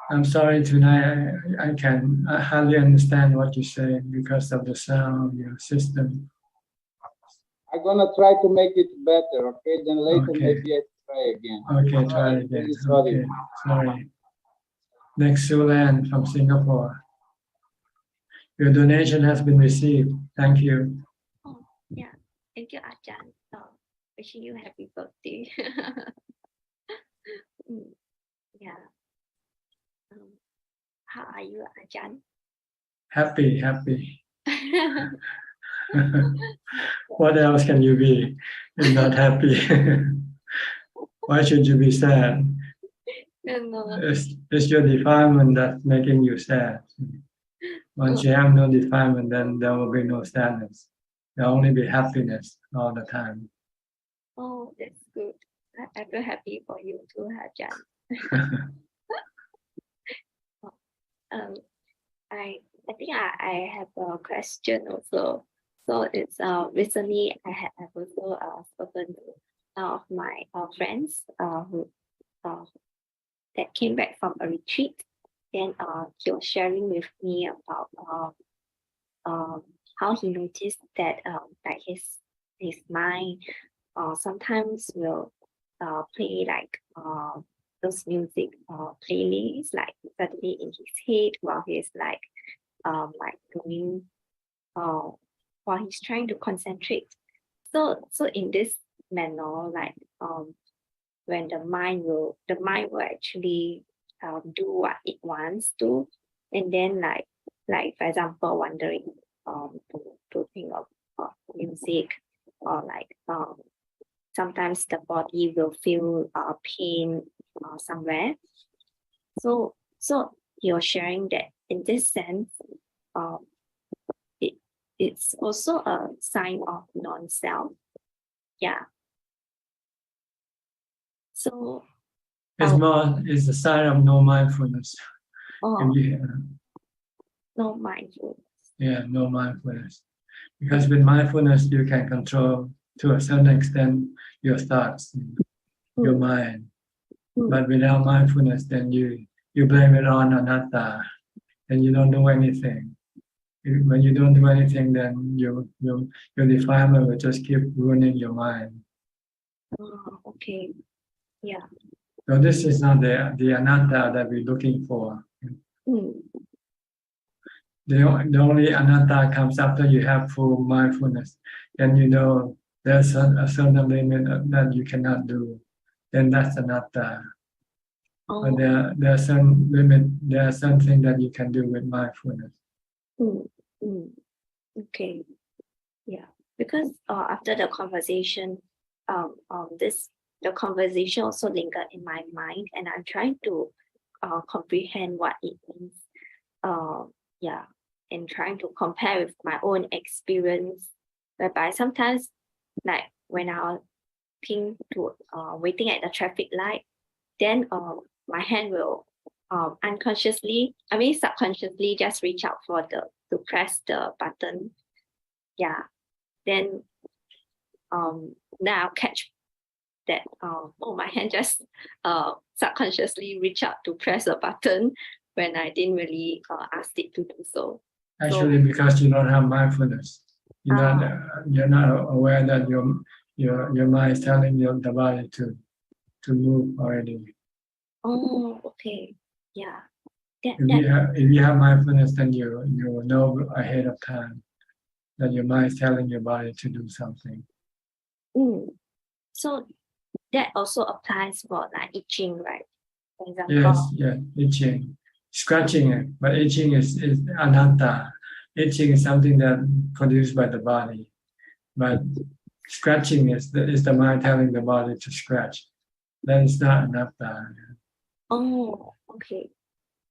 Speaker 2: I'm sorry tonight. I can hardly understand what you say because of the sound of your system.
Speaker 23: I'm gonna try to make it better. Okay, then later
Speaker 2: Okay.
Speaker 23: maybe I try again.
Speaker 2: Okay, try again.
Speaker 23: Really sorry.
Speaker 2: Okay, sorry. Next, Sulan from Singapore. Your donation has been received. Thank you.
Speaker 24: Oh, yeah. Thank you, Ajahn. Wishing you happy birthday. Ajahn.
Speaker 2: Happy. What else can you be if not happy? Why should you be sad?
Speaker 24: No.
Speaker 2: It's your defilement that's making you sad. Once you have no defilement, then there will be no sadness. There will only be happiness all the time.
Speaker 24: Oh, that's good. I feel happy for you too, Ajahn. I think I have a question also. So it's recently I have also spoken to some of my friends who that came back from a retreat. Then he was sharing with me about how he noticed that like his mind sometimes will play like those music playlists like suddenly in his head while he's like doing while he's trying to concentrate. So in this manner, like when the mind will actually do what it wants to, and then like for example wandering to think of music, or like sometimes the body will feel pain somewhere. So you're sharing that in this sense, it's also a sign of non-self. Yeah. So
Speaker 2: it's a sign of no mindfulness.
Speaker 24: no mindfulness.
Speaker 2: Yeah, no mindfulness. Because with mindfulness you can control to a certain extent your thoughts, your mind. But without mindfulness, then you blame it on anatta, and you don't do anything. When you don't do anything, then your defilement will just keep ruining your mind.
Speaker 24: Oh, okay. Yeah.
Speaker 2: So this is not the anatta that we're looking for. The only anatta comes after you have full mindfulness. Then you know there's a certain limit that you cannot do. Then that's anatta. But there are some limit. There are something that you can do with mindfulness.
Speaker 24: Okay. Yeah. Because after the conversation, the conversation also lingered in my mind, and I'm trying to comprehend what it means. Yeah, and trying to compare with my own experience, whereby sometimes, like when I was waiting at the traffic light, then my hand will subconsciously just reach out to press the button. Yeah. Then I'll catch that my hand just subconsciously reach out to press a button when I didn't really ask it to do so.
Speaker 2: Actually, because you don't have mindfulness, you're not aware that your mind is telling the body to move already.
Speaker 24: Oh, okay. Yeah.
Speaker 2: If you have mindfulness, then you will know ahead of time that your mind is telling your body to do something.
Speaker 24: So that also applies for like itching, right? For example.
Speaker 2: Yes, itching, scratching, but itching is anatta. Itching is something that produced by the body, but scratching is the mind telling the body to scratch. That is not anatta.
Speaker 24: Oh, okay.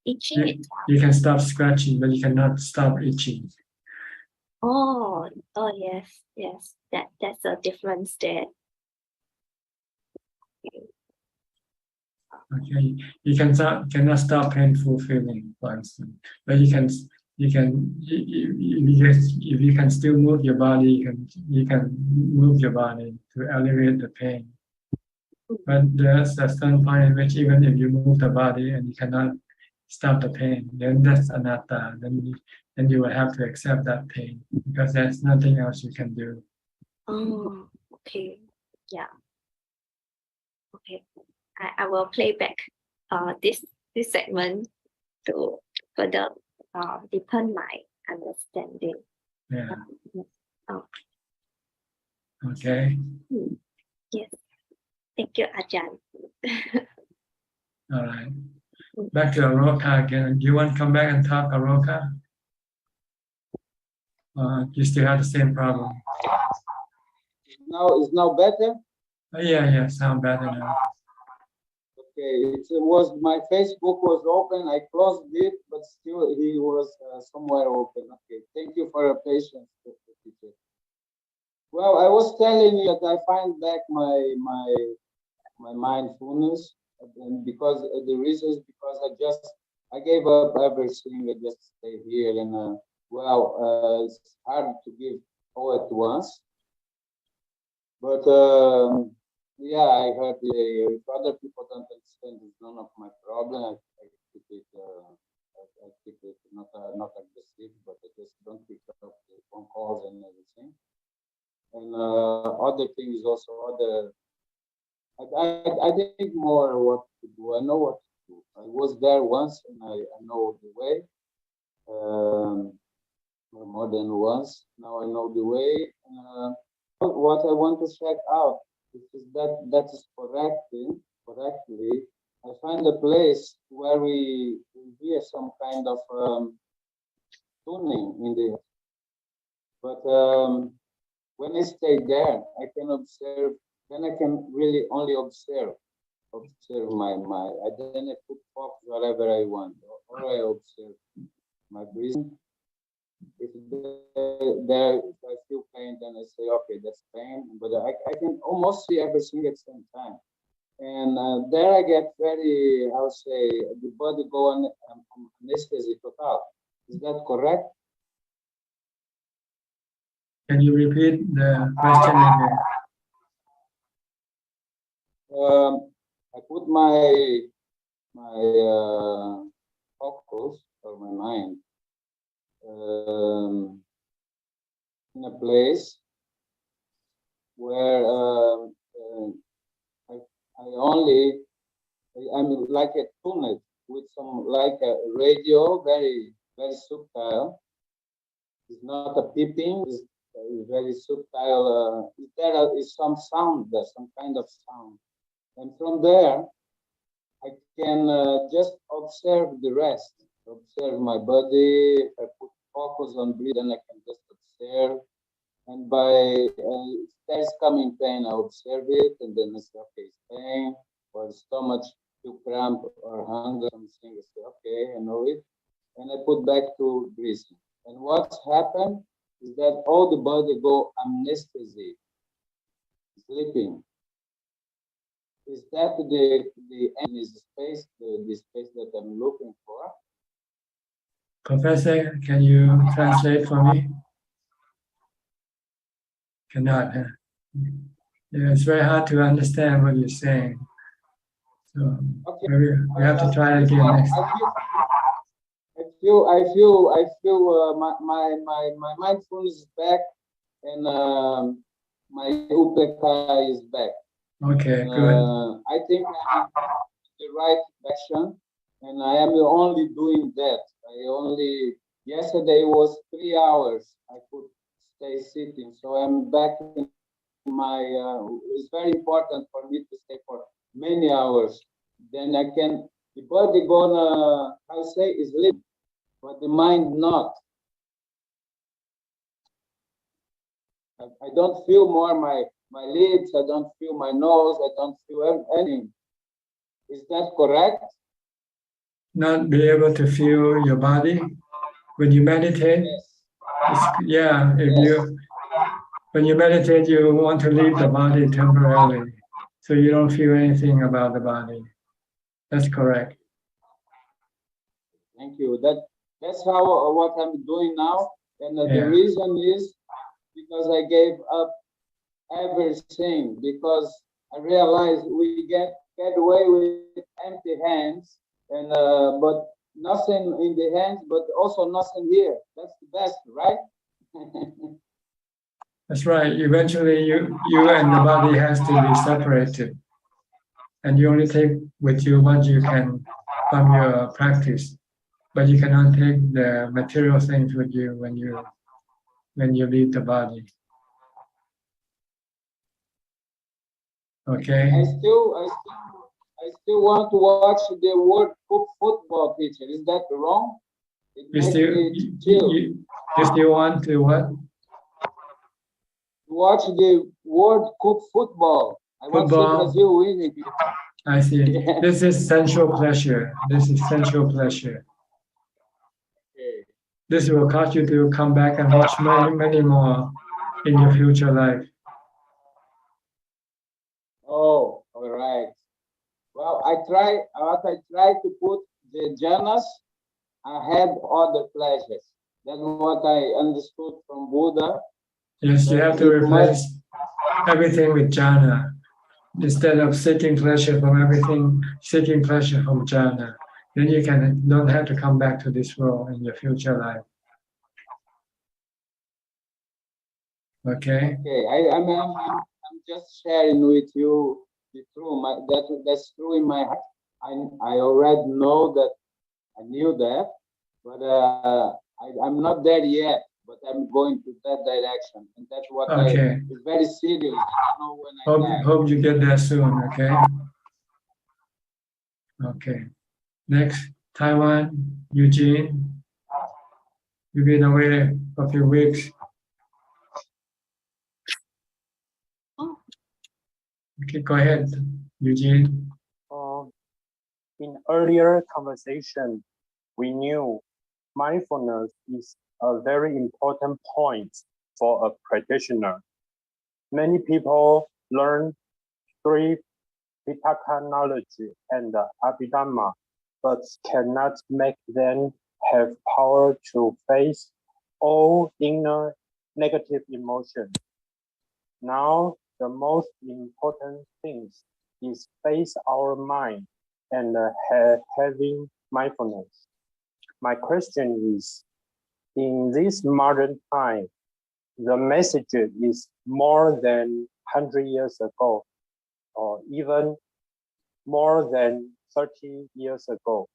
Speaker 24: Itching.
Speaker 2: You can stop scratching, but you cannot stop itching.
Speaker 24: Oh, yes. That's a difference there.
Speaker 2: Okay, you cannot stop painful feeling, for instance, but if you can still move your body, you can move your body to alleviate the pain. But there's a certain point in which even if you move the body and you cannot stop the pain, then that's anatta. Then you will have to accept that pain because there's nothing else you can do.
Speaker 24: Oh, okay. Yeah. Okay. I will play back this segment to further deepen my understanding.
Speaker 2: Yeah. Okay.
Speaker 24: Yes. Thank you, Ajahn.
Speaker 2: All right. Back to Aroka again. Do you want to come back and talk, Aroka? You still have the same problem.
Speaker 23: Now is now better?
Speaker 2: Yeah, sound better now.
Speaker 23: Okay, it was my Facebook was open. I closed it, but still he was somewhere open. Okay, thank you for your patience. Well, I was telling you that I find back my mindfulness, and because the reason is because I gave up everything. I just stay here, and it's hard to give all at once. But yeah, I heard if other people don't understand, it's none of my problem. I keep it. I keep it not aggressive, but I just don't pick up the phone calls and everything. And other things also other. I think more what to do. I know what to do. I was there once, and I know the way. More than once. Now I know the way. What I want to check out is that is correctly. I find a place where we hear some kind of tuning in the. But when I stay there, I can observe. Then I can really only observe my. Then I put focus wherever I want, or I observe my breathing. If I feel pain, then I say, okay, that's pain. But I can almost see everything at the same time. And there I get very, I would say, the body go on anesthesia total. Is that correct?
Speaker 2: Can you repeat the question again?
Speaker 23: I put my focus or my mind in a place where I'm like a tunnel with some like a radio, very very subtle. It's not a peeping. It's very subtle. There is some sound there, some kind of sound, and from there I can just observe the rest. Observe my body. If I put focus on breathing, then I can just observe. And by if there's coming pain, I observe it, and then I say, okay, it's pain, or stomach too cramp or hunger, something. I say, okay, I know it, and I put back to breathing. And what's happened is that all the body go anesthesia, sleeping. Is that the end is the space that I'm looking for?
Speaker 2: Professor, can you translate for me? Cannot. Huh? Yeah, it's very hard to understand what you're saying. So okay. Maybe we have to try it again next.
Speaker 23: I feel my mindfulness is back, and my upeka is back.
Speaker 2: Okay, good.
Speaker 23: I think I'm in the right direction, and I am only doing that. Yesterday was 3 hours. I could stay sitting, so I'm back in my. It's very important for me to stay for many hours. Then I can. The body gonna, how say, is living, but the mind not. I don't feel more my lips. I don't feel my nose. I don't feel anything. Is that correct?
Speaker 2: Not be able to feel your body when you meditate. Yes. When you meditate, you want to leave the body temporarily, so you don't feel anything about the body. That's correct.
Speaker 23: Thank you. That's how what I'm doing now, and the reason is because I gave up everything, because I realized we get away with empty hands, and but nothing in the hands, but also nothing here. That's the best, right?
Speaker 2: That's right. Eventually, you and the body has to be separated, and you only take with you what you can from your practice, but you cannot take the material things with you when you leave the body. Okay.
Speaker 23: I still I still want to watch the World Cup football, teacher. Is that wrong? It
Speaker 2: You
Speaker 23: makes
Speaker 2: still,
Speaker 23: me chill.
Speaker 2: you still want to what?
Speaker 23: Watch the World Cup football. I want to see
Speaker 2: Football.
Speaker 23: Brazil winning.
Speaker 2: I see.
Speaker 23: Yeah.
Speaker 2: This is sensual pleasure. This is sensual pleasure.
Speaker 23: Okay.
Speaker 2: This will cause you to come back and watch many, many more in your future life.
Speaker 23: Oh, all right. Well, I try to put the jhanas ahead other pleasures. That's what I understood from Buddha.
Speaker 2: Yes, you have to
Speaker 23: It must
Speaker 2: replace everything with jhana. Instead of seeking pleasure from everything, seeking pleasure from jhana. Then you don't have to come back to this world in your future life. Okay?
Speaker 23: Okay, I'm just sharing with you the truth. That's true in my heart. I already know that. I knew that, but I'm not there yet. But I'm going to that direction, and that's what
Speaker 2: Okay.
Speaker 23: it's very serious. I don't know when I die.
Speaker 2: Hope you get there soon, okay? Okay. Next, Taiwan, Eugene. You've been away for a few weeks. Okay, go ahead, Eugene.
Speaker 9: In earlier conversation, we knew mindfulness is a very important point for a practitioner. Many people learn three Pitaka knowledge and Abhidhamma, but cannot make them have power to face all inner negative emotions. Now, the most important thing is face our mind and having mindfulness. My question is, in this modern time, the message is more than 100 years ago, or even more than 30 years ago.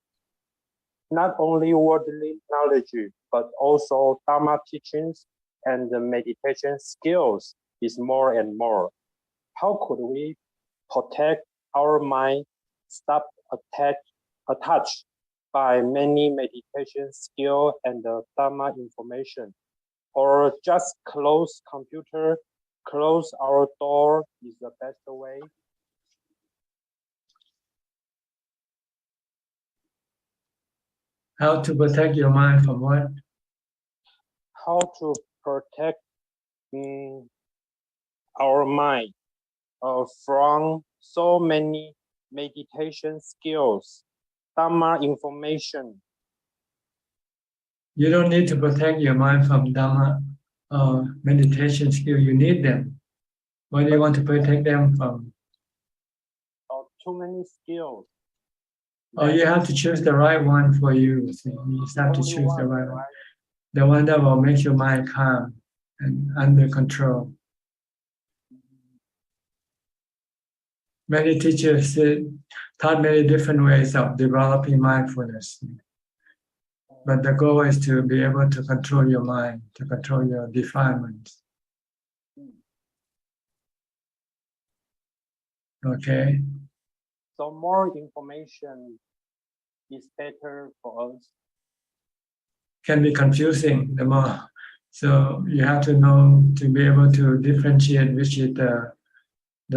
Speaker 9: Not only worldly knowledge, but also Dhamma teachings and the meditation skills is more and more. How could we protect our mind, stop attached by many meditation skill and the Dhamma information? Or just close computer, close our door is the best way?
Speaker 2: How to protect your mind from what?
Speaker 9: How to protect our mind from so many meditation skills, Dhamma information.
Speaker 2: You don't need to protect your mind from Dhamma meditation skill. You need them. What do you want to protect them from?
Speaker 9: Too many skills.
Speaker 2: Oh, you have to choose the right one for you. See, you just have to choose the right one. The one that will make your mind calm and under control. Many teachers taught many different ways of developing mindfulness. But the goal is to be able to control your mind, to control your defilements. Okay?
Speaker 9: So more information is better for us.
Speaker 2: Can be confusing the more. So you have to know to be able to differentiate which is the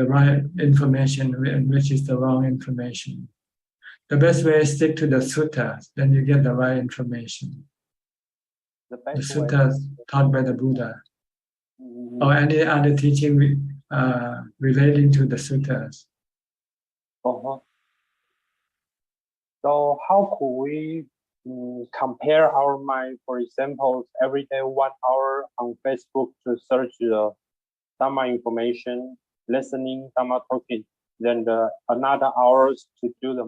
Speaker 2: right information and which is the wrong information. The best way is stick to the suttas, then you get the right information. The suttas taught by the Buddha. Or any other teaching relating to the suttas.
Speaker 9: So how could we compare our mind, for example, every day 1 hour on Facebook to search the Dhamma information, listening, Dhamma talking, then another hours to do the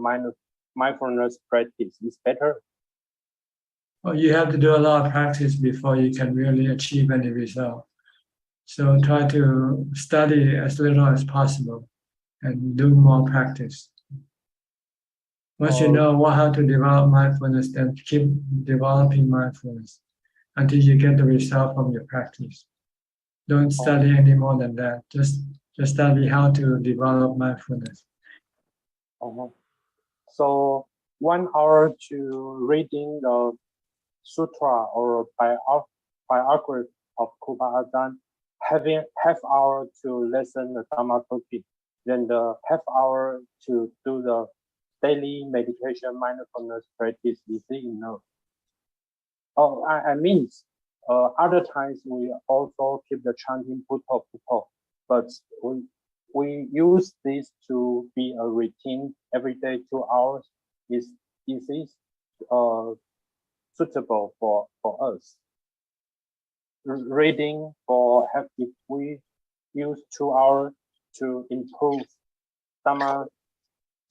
Speaker 9: mindfulness practice is better?
Speaker 2: Well, you have to do a lot of practice before you can really achieve any result. So try to study as little as possible and do more practice. Once you know how to develop mindfulness, then keep developing mindfulness until you get the result from your practice. Don't study any more than that. Just study how to develop mindfulness.
Speaker 9: So 1 hour to reading the sutra or biography of Kuba Ajaan, having half hour to listen the Dhammatalk, then the half hour to do the daily meditation mindfulness practice is enough. Oh, I mean, other times we also keep the chanting Bhutto Bhutto, but we use this to be a routine every day 2 hours. Is this suitable for us? Reading if we use 2 hours to improve Dhamma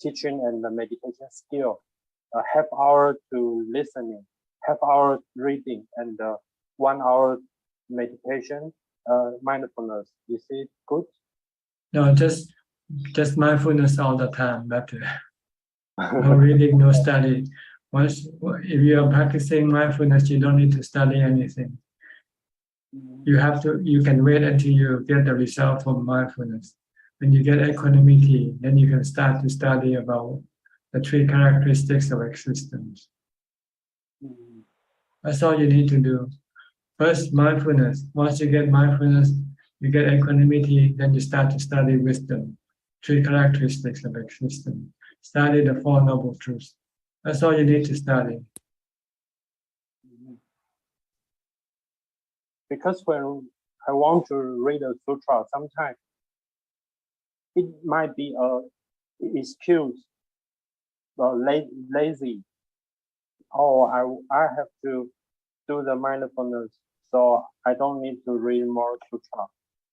Speaker 9: teaching and the meditation skill, a half hour to listening, half hour reading, and 1 hour meditation, mindfulness. Is it good?
Speaker 2: No, just mindfulness all the time. That's it. No reading, no study. If you are practicing mindfulness, you don't need to study anything. You can wait until you get the result from mindfulness. When you get equanimity, then you can start to study about the 3 characteristics of existence. That's all you need to do. First, mindfulness. Once you get mindfulness, you get equanimity, then you start to study wisdom, 3 characteristics of existence. Study the 4 noble truths. That's all you need to study.
Speaker 9: Because when I want to read a sutra, sometimes it might be a excuse, lazy, or I have to do the mindfulness, so I don't need to read more sutra.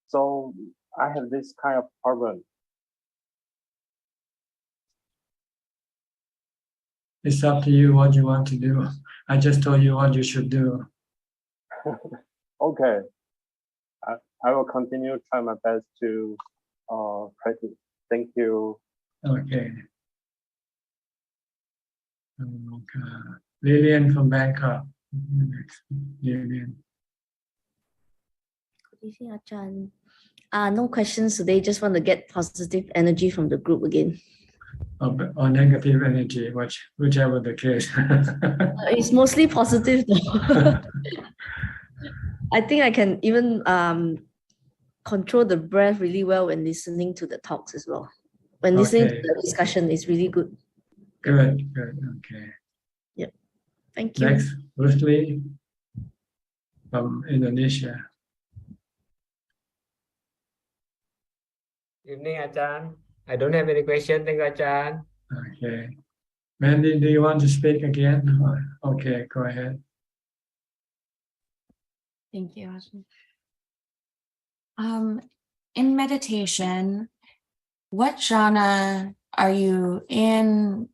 Speaker 9: So I have this kind of problem.
Speaker 2: It's up to you what you want to do. I just told you what you should do.
Speaker 9: Okay. I will continue try my best to practice. Thank you.
Speaker 2: Okay. Lillian from Bangkok. Next, Lillian.
Speaker 10: Good evening, Ajahn. No questions today. Just want to get positive energy from the group again.
Speaker 2: Or negative energy, whichever the case.
Speaker 10: It's mostly positive though. I think I can even control the breath really well when listening to the talks as well. When listening to the discussion, it's really good.
Speaker 2: Good, okay.
Speaker 10: Yep. Thank you.
Speaker 2: Next, Rusli from Indonesia.
Speaker 11: Evening, Ajahn. I don't have any question. Thank you, Ajahn.
Speaker 2: Okay. Mandy, do you want to speak again? Okay, go ahead.
Speaker 22: Thank you, Ajahn. In meditation, what jhana are you in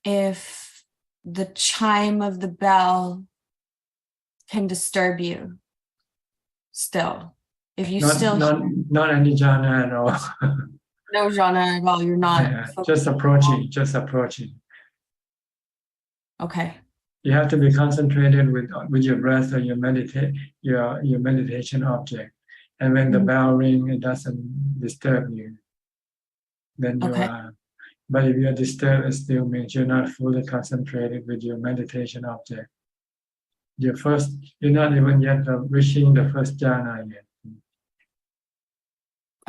Speaker 22: if the chime of the bell can disturb you still? If you
Speaker 2: not any jhana at all.
Speaker 22: No jhana at all, you're not.
Speaker 2: Yeah, just approaching.
Speaker 22: Okay.
Speaker 2: You have to be concentrated with your breath or your meditation object. And when the bell rings, it doesn't disturb you. Then you are. But if you're disturbed, it still means you're not fully concentrated with your meditation object. You're not even yet reaching the first jhana yet.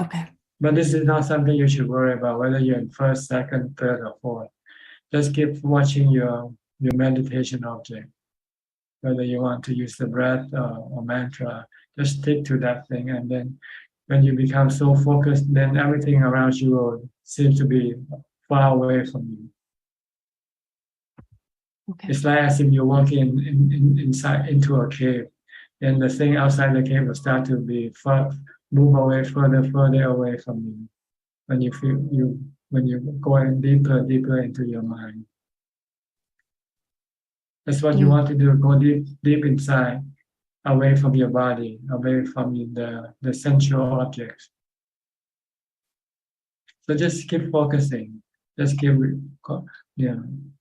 Speaker 22: Okay.
Speaker 2: But this is not something you should worry about, whether you're in first, second, third, or fourth. Just keep watching your meditation object. Whether you want to use the breath or mantra, just stick to that thing. And then when you become so focused, then everything around you will seem to be far away from you. Okay. It's like as if you're walking inside into a cave. Then the thing outside the cave will start to be move away further away from you. When you feel when you go in deeper into your mind. That's what you want to do. Go deep inside, away from your body, away from the sensual objects. So just keep focusing. Just keep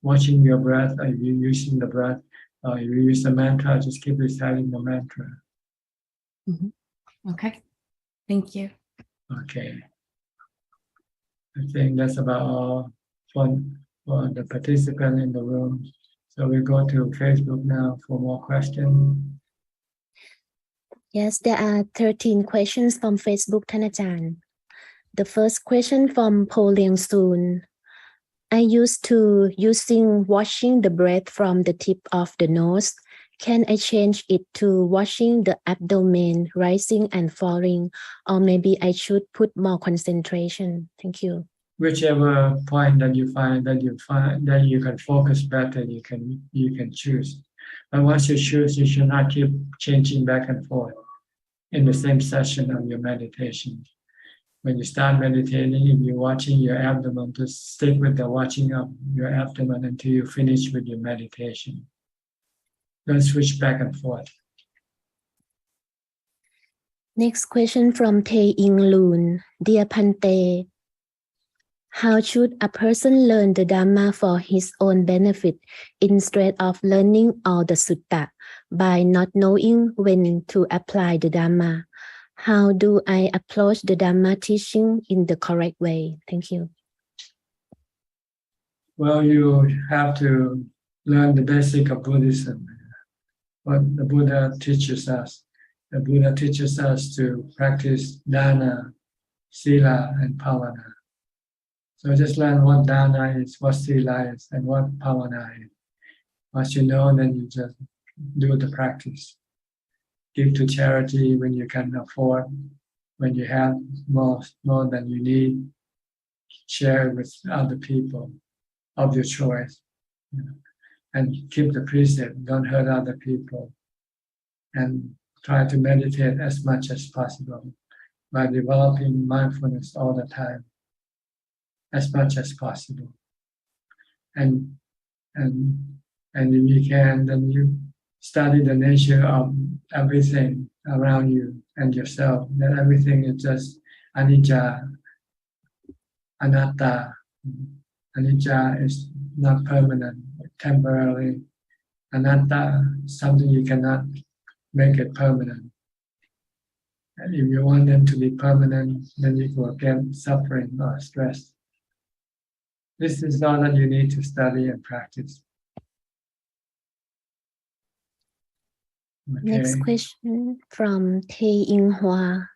Speaker 2: watching your breath. If you're using the breath, if you use the mantra, just keep reciting the mantra.
Speaker 22: Okay. Thank you.
Speaker 2: Okay. I think that's about all. for the participant in the room. So we go to Facebook now for more questions.
Speaker 12: Yes, there are 13 questions from Facebook,ท่านอาจารย์ The first question from Po Liang Soon. I used to washing the breath from the tip of the nose. Can I change it to washing the abdomen, rising and falling, or maybe I should put more concentration? Thank you.
Speaker 2: Whichever point that you find that you can focus better, you can choose. But once you choose, you should not keep changing back and forth in the same session of your meditation. When you start meditating, if you're watching your abdomen, just stick with the watching of your abdomen until you finish with your meditation. Don't switch back and forth.
Speaker 12: Next question from Tae Ing Loon. Dear Pante, how should a person learn the Dhamma for his own benefit instead of learning all the sutta by not knowing when to apply the Dhamma? How do I approach the Dhamma teaching in the correct way? Thank you.
Speaker 2: Well, you have to learn the basic of Buddhism. What the Buddha teaches us. The Buddha teaches us to practice dana, sila, and pavana. So just learn what dana is, what sila is, and what pavana is. Once you know, then you just do the practice. Give to charity when you can afford, when you have more than you need. Share with other people of your choice. And keep the precept, don't hurt other people. And try to meditate as much as possible by developing mindfulness all the time, as much as possible. And if you can, then you study the nature of everything around you and yourself, that everything is just anicca, anatta. Anicca is not permanent, temporary. Anatta, something you cannot make it permanent. And if you want them to be permanent, then you will get suffering or stress. This is all that you need to study and practice. Okay.
Speaker 12: Next question from Tae Ing Hwa.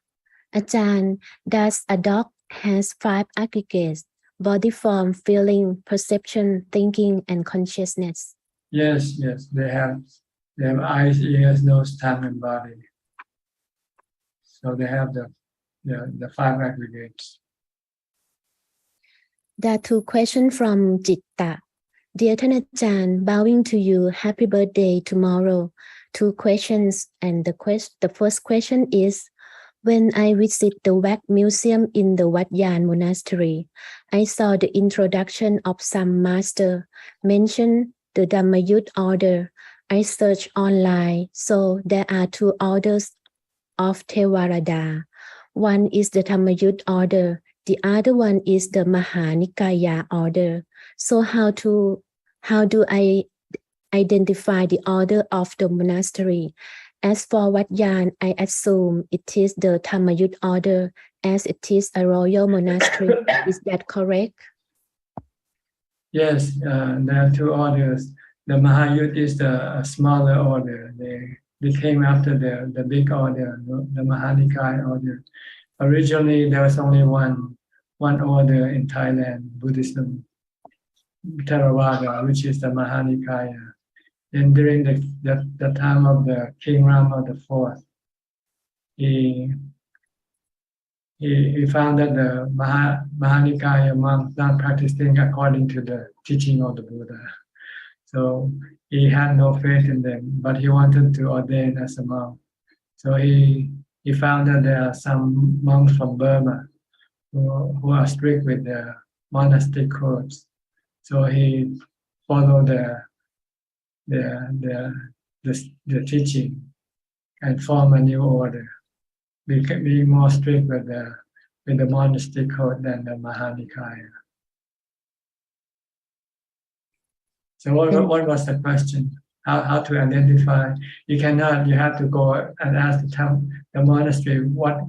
Speaker 12: Ajahn, does a dog has 5 aggregates? Body form, feeling, perception, thinking, and consciousness?
Speaker 2: Yes, they have eyes, ears, nose, tongue, and body. So they have the 5 aggregates.
Speaker 12: There are 2 questions from Jitta. Dearท่านอาจารย์, bowing to you, happy birthday tomorrow. 2 questions, and the first question is, when I visit the wax museum in the Wat Yan monastery, I saw the introduction of some master mention the Dhammayut order. I searched online, so there are 2 orders of Theravada. One is the Dhammayut order, the other one is the Mahanikaya order. So how do I identify the order of the monastery? As for Wat Yan, I assume it is the Dhammayut order, as it is a royal monastery. Is that correct?
Speaker 2: Yes, there are 2 orders. The Mahayut is the smaller order. They came after the big order, the Mahanikaya order. Originally, there was only one order in Thailand, Buddhism, Theravada, which is the Mahanikaya. And during the time of the King Rama IV, he found that the Mahanikaya monks not practicing according to the teaching of the Buddha. So he had no faith in them, but he wanted to ordain as a monk. So he found that there are some monks from Burma who are strict with their monastic codes. So he followed the teaching and form a new order, being more strict with the monastic code than the Mahanikaya. So what was the question? How to identify? You have to go and ask the monastery what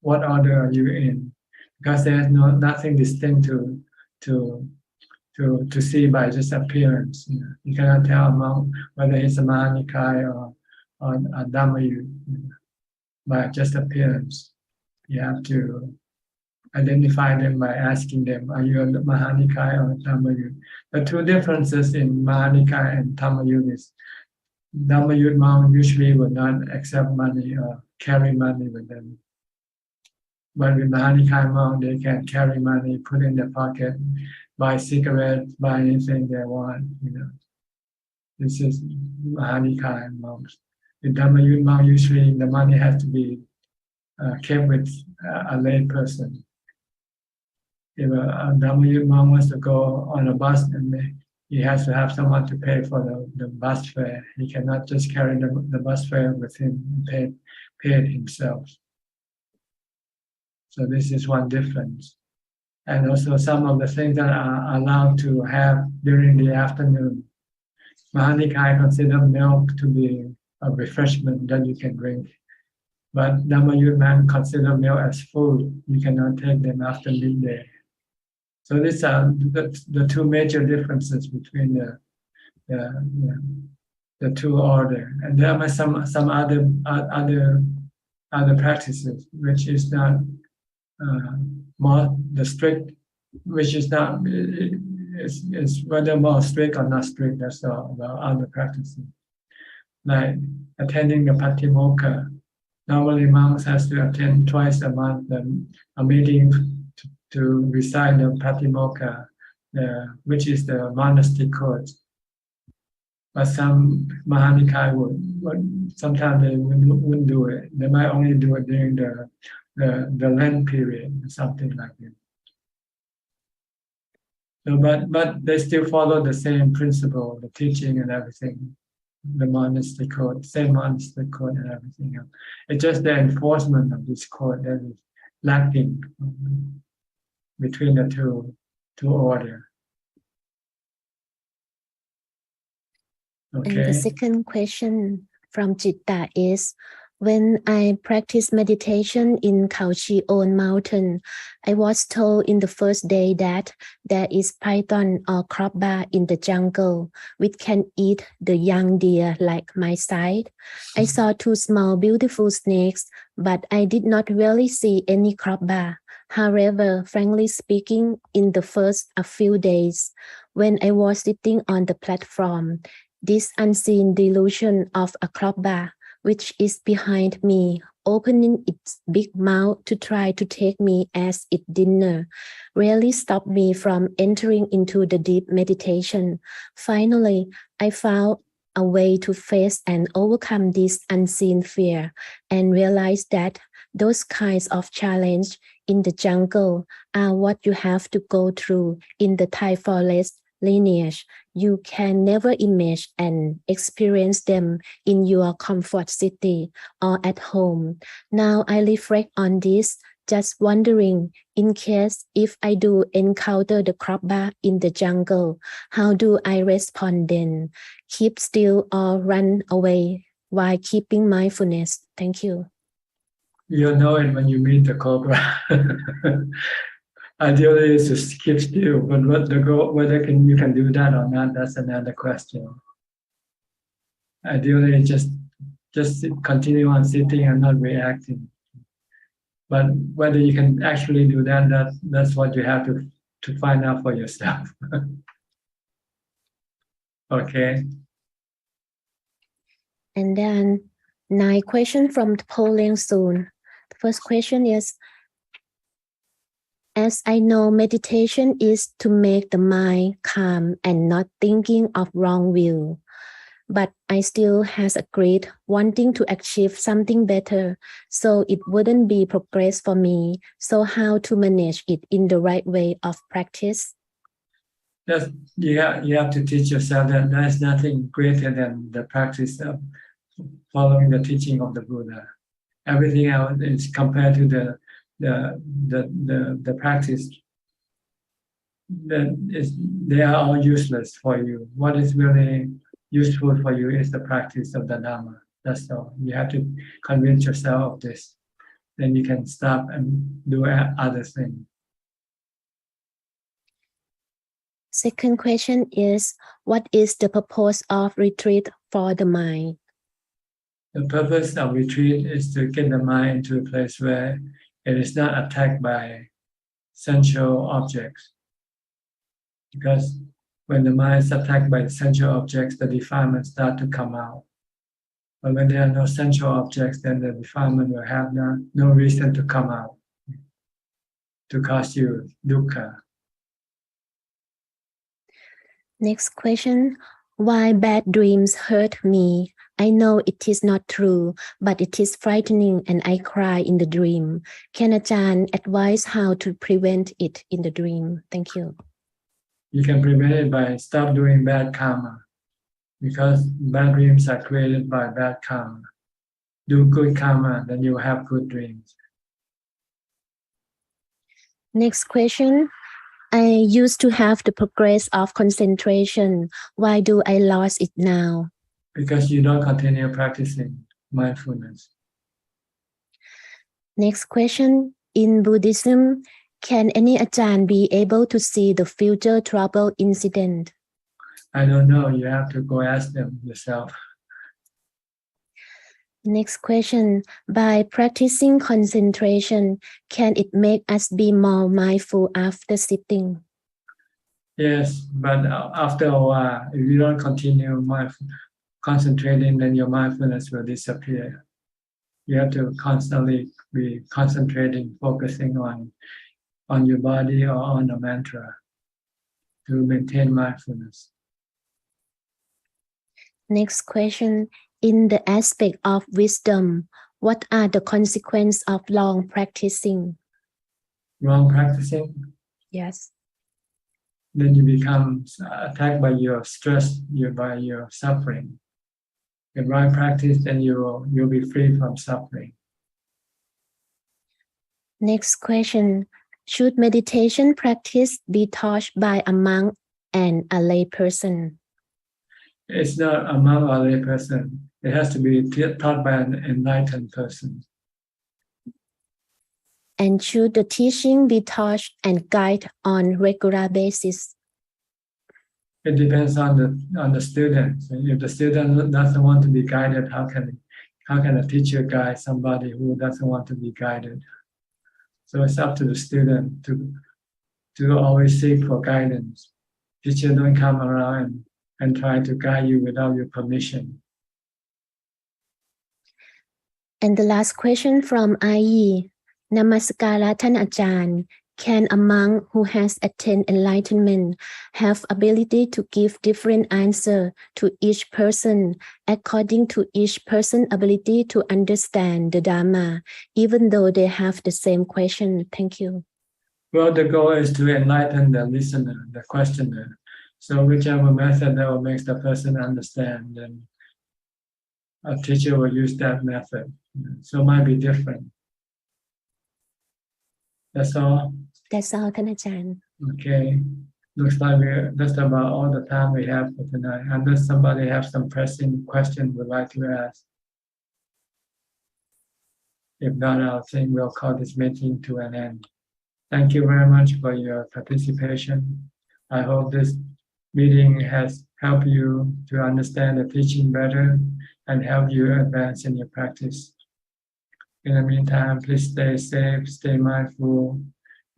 Speaker 2: order are you in, because there is nothing distinct to to see by just appearance. You cannot tell a monk whether he's a Mahanikai or a Dhammayut by just appearance. You have to identify them by asking them, are you a Mahanikai or a Dhammayut? The two differences in Mahanikai and Dhammayut is Dhammayut monk usually will not accept money or carry money with them. But with Mahanikai monk, they can carry money, put in their pocket, buy cigarettes, buy anything they want. This is Mahanikai monks. With Dhammayut monk, usually the money has to be kept with a lay person. If a Dhammayut monk wants to go on a bus, and he has to have someone to pay for the bus fare. He cannot just carry the bus fare with him and pay it himself. So this is one difference. And also some of the things that are allowed to have during the afternoon. Mahanikai consider milk to be a refreshment that you can drink. But Dhammayut man consider milk as food. You cannot take them after midday. So these are the two major differences between the two orders. And there are some other practices which is not more the strict, which is not is whether more strict or not strict. That's the other practices, like attending the Patimokkha. Normally, monks has to attend twice a month a meeting to recite the Patimokkha, which is the monastic code. But some Mahanikai would sometimes they wouldn't do it. They might only do it during the Lent period, something like that. So, but they still follow the same principle, the teaching and everything, the monastic code, same monastic code and everything else. It's just the enforcement of this code that is lacking between the two orders. Okay.
Speaker 12: And the second question from Jitta is, when I practice meditation in Khao Chi On mountain, I was told in the first day that there is python or crabba in the jungle, which can eat the young deer like my side. I saw two small beautiful snakes, but I did not really see any crabba. However, frankly speaking, in the first few days, when I was sitting on the platform, this unseen delusion of a crabba, which is behind me, opening its big mouth to try to take me as its dinner, really stopped me from entering into the deep meditation. Finally, I found a way to face and overcome this unseen fear and realized that those kinds of challenge in the jungle are what you have to go through in the Thai forest lineage. You can never imagine and experience them in your comfort city or at home. Now I reflect on this, just wondering, in case if I do encounter the crabba in the jungle, how do I respond then? Keep still or run away while keeping mindfulness? Thank you.
Speaker 2: You'll know it when you meet the cobra. Ideally, it's to keep still, but whether you can do that or not, that's another question. Ideally, just continue on sitting and not reacting. But whether you can actually do that's what you have to find out for yourself. Okay.
Speaker 12: And then 9 questions from polling soon. The first question is, as I know, meditation is to make the mind calm and not thinking of wrong view, but I still has a great wanting to achieve something better, so it wouldn't be progress for me. So how to manage it in the right way of practice?
Speaker 2: You have to teach yourself that there is nothing greater than the practice of following the teaching of the Buddha. Everything else is compared to the practice. They are all useless for you. What is really useful for you is the practice of the Dhamma. That's all. You have to convince yourself of this. Then you can stop and do other things.
Speaker 12: Second question is, what is the purpose of retreat for the mind?
Speaker 2: The purpose of retreat is to get the mind into a place where it is not attacked by sensual objects. Because when the mind is attacked by the sensual objects, the defilements start to come out. But when there are no sensual objects, then the defilement will have no reason to come out, to cause you dukkha.
Speaker 12: Next question, why bad dreams hurt me? I know it is not true, but it is frightening and I cry in the dream. Can Ajahn advise how to prevent it in the dream? Thank you.
Speaker 2: You can prevent it by stop doing bad karma, because bad dreams are created by bad karma. Do good karma, then you will have good dreams.
Speaker 12: Next question. I used to have the progress of concentration. Why do I lose it now?
Speaker 2: Because you don't continue practicing mindfulness.
Speaker 12: Next question. In Buddhism, can any Ajahn be able to see the future trouble incident?
Speaker 2: I don't know. You have to go ask them yourself.
Speaker 12: Next question. By practicing concentration, can it make us be more mindful after sitting?
Speaker 2: Yes, but after a while, if you don't continue concentrating, then your mindfulness will disappear. You have to constantly be concentrating, focusing on your body or on a mantra to maintain mindfulness.
Speaker 12: Next question. In the aspect of wisdom, what are the consequences of long practicing?
Speaker 2: Wrong practicing?
Speaker 12: Yes.
Speaker 2: Then you become attacked by your stress, by your suffering. If right practice, then you'll be free from suffering.
Speaker 12: Next question. Should meditation practice be taught by a monk and a lay person?
Speaker 2: It's not a monk or a lay person. It has to be taught by an enlightened person.
Speaker 12: And should the teaching be taught and guided on regular basis?
Speaker 2: It depends on the student. If the student doesn't want to be guided, how can a teacher guide somebody who doesn't want to be guided? So it's up to the student to always seek for guidance. Teacher don't come around and try to guide you without your permission.
Speaker 12: And the last question from IE. Namaskaraท่านอาจารย์ Can a monk who has attained enlightenment have ability to give different answer to each person according to each person's ability to understand the Dharma, even though they have the same question? Thank you.
Speaker 2: Well, the goal is to enlighten the listener, the questioner. So whichever method that will make the person understand, then a teacher will use that method. So it might be different. That's all?
Speaker 12: That's all, ท่านอาจารย์
Speaker 2: Okay. Looks like that's about all the time we have for tonight. Unless somebody have some pressing question would like to ask. If not, I think we'll call this meeting to an end. Thank you very much for your participation. I hope this meeting has helped you to understand the teaching better and help you advance in your practice. In the meantime, please stay safe, stay mindful,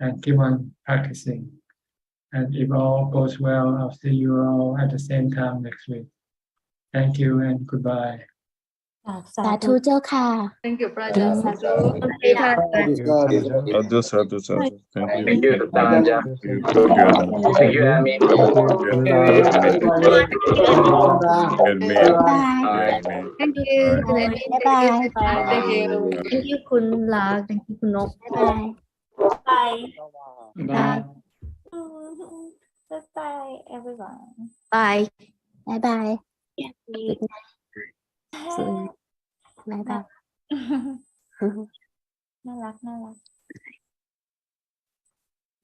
Speaker 2: and keep on practicing. And if all goes well, I'll see you all at the same time next week. Thank you and goodbye.
Speaker 12: สาธุเจ้าค่ะ
Speaker 21: Thank you, Praja.
Speaker 10: Sadhu.
Speaker 13: Sadhu. Thank you.
Speaker 11: Thank you, Ajahn.
Speaker 13: Thank you, Amin.
Speaker 21: Thank you.
Speaker 12: Bye-bye.
Speaker 21: Thank you.
Speaker 10: Thank you คุณลักษณ์ Thank you คุณนก
Speaker 12: Bye.
Speaker 14: Bye.
Speaker 21: Bye.
Speaker 14: Bye, everyone.
Speaker 10: Bye.
Speaker 12: Bye-bye.
Speaker 14: Yeah.
Speaker 12: Good night. Bye-bye.
Speaker 14: น่ารัก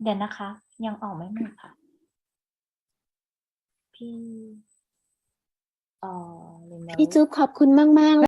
Speaker 14: เดี๋ยวนะคะ ยังออกไม่หมดค่ะ พี่
Speaker 12: พี่จุ๊บขอบคุณมากๆ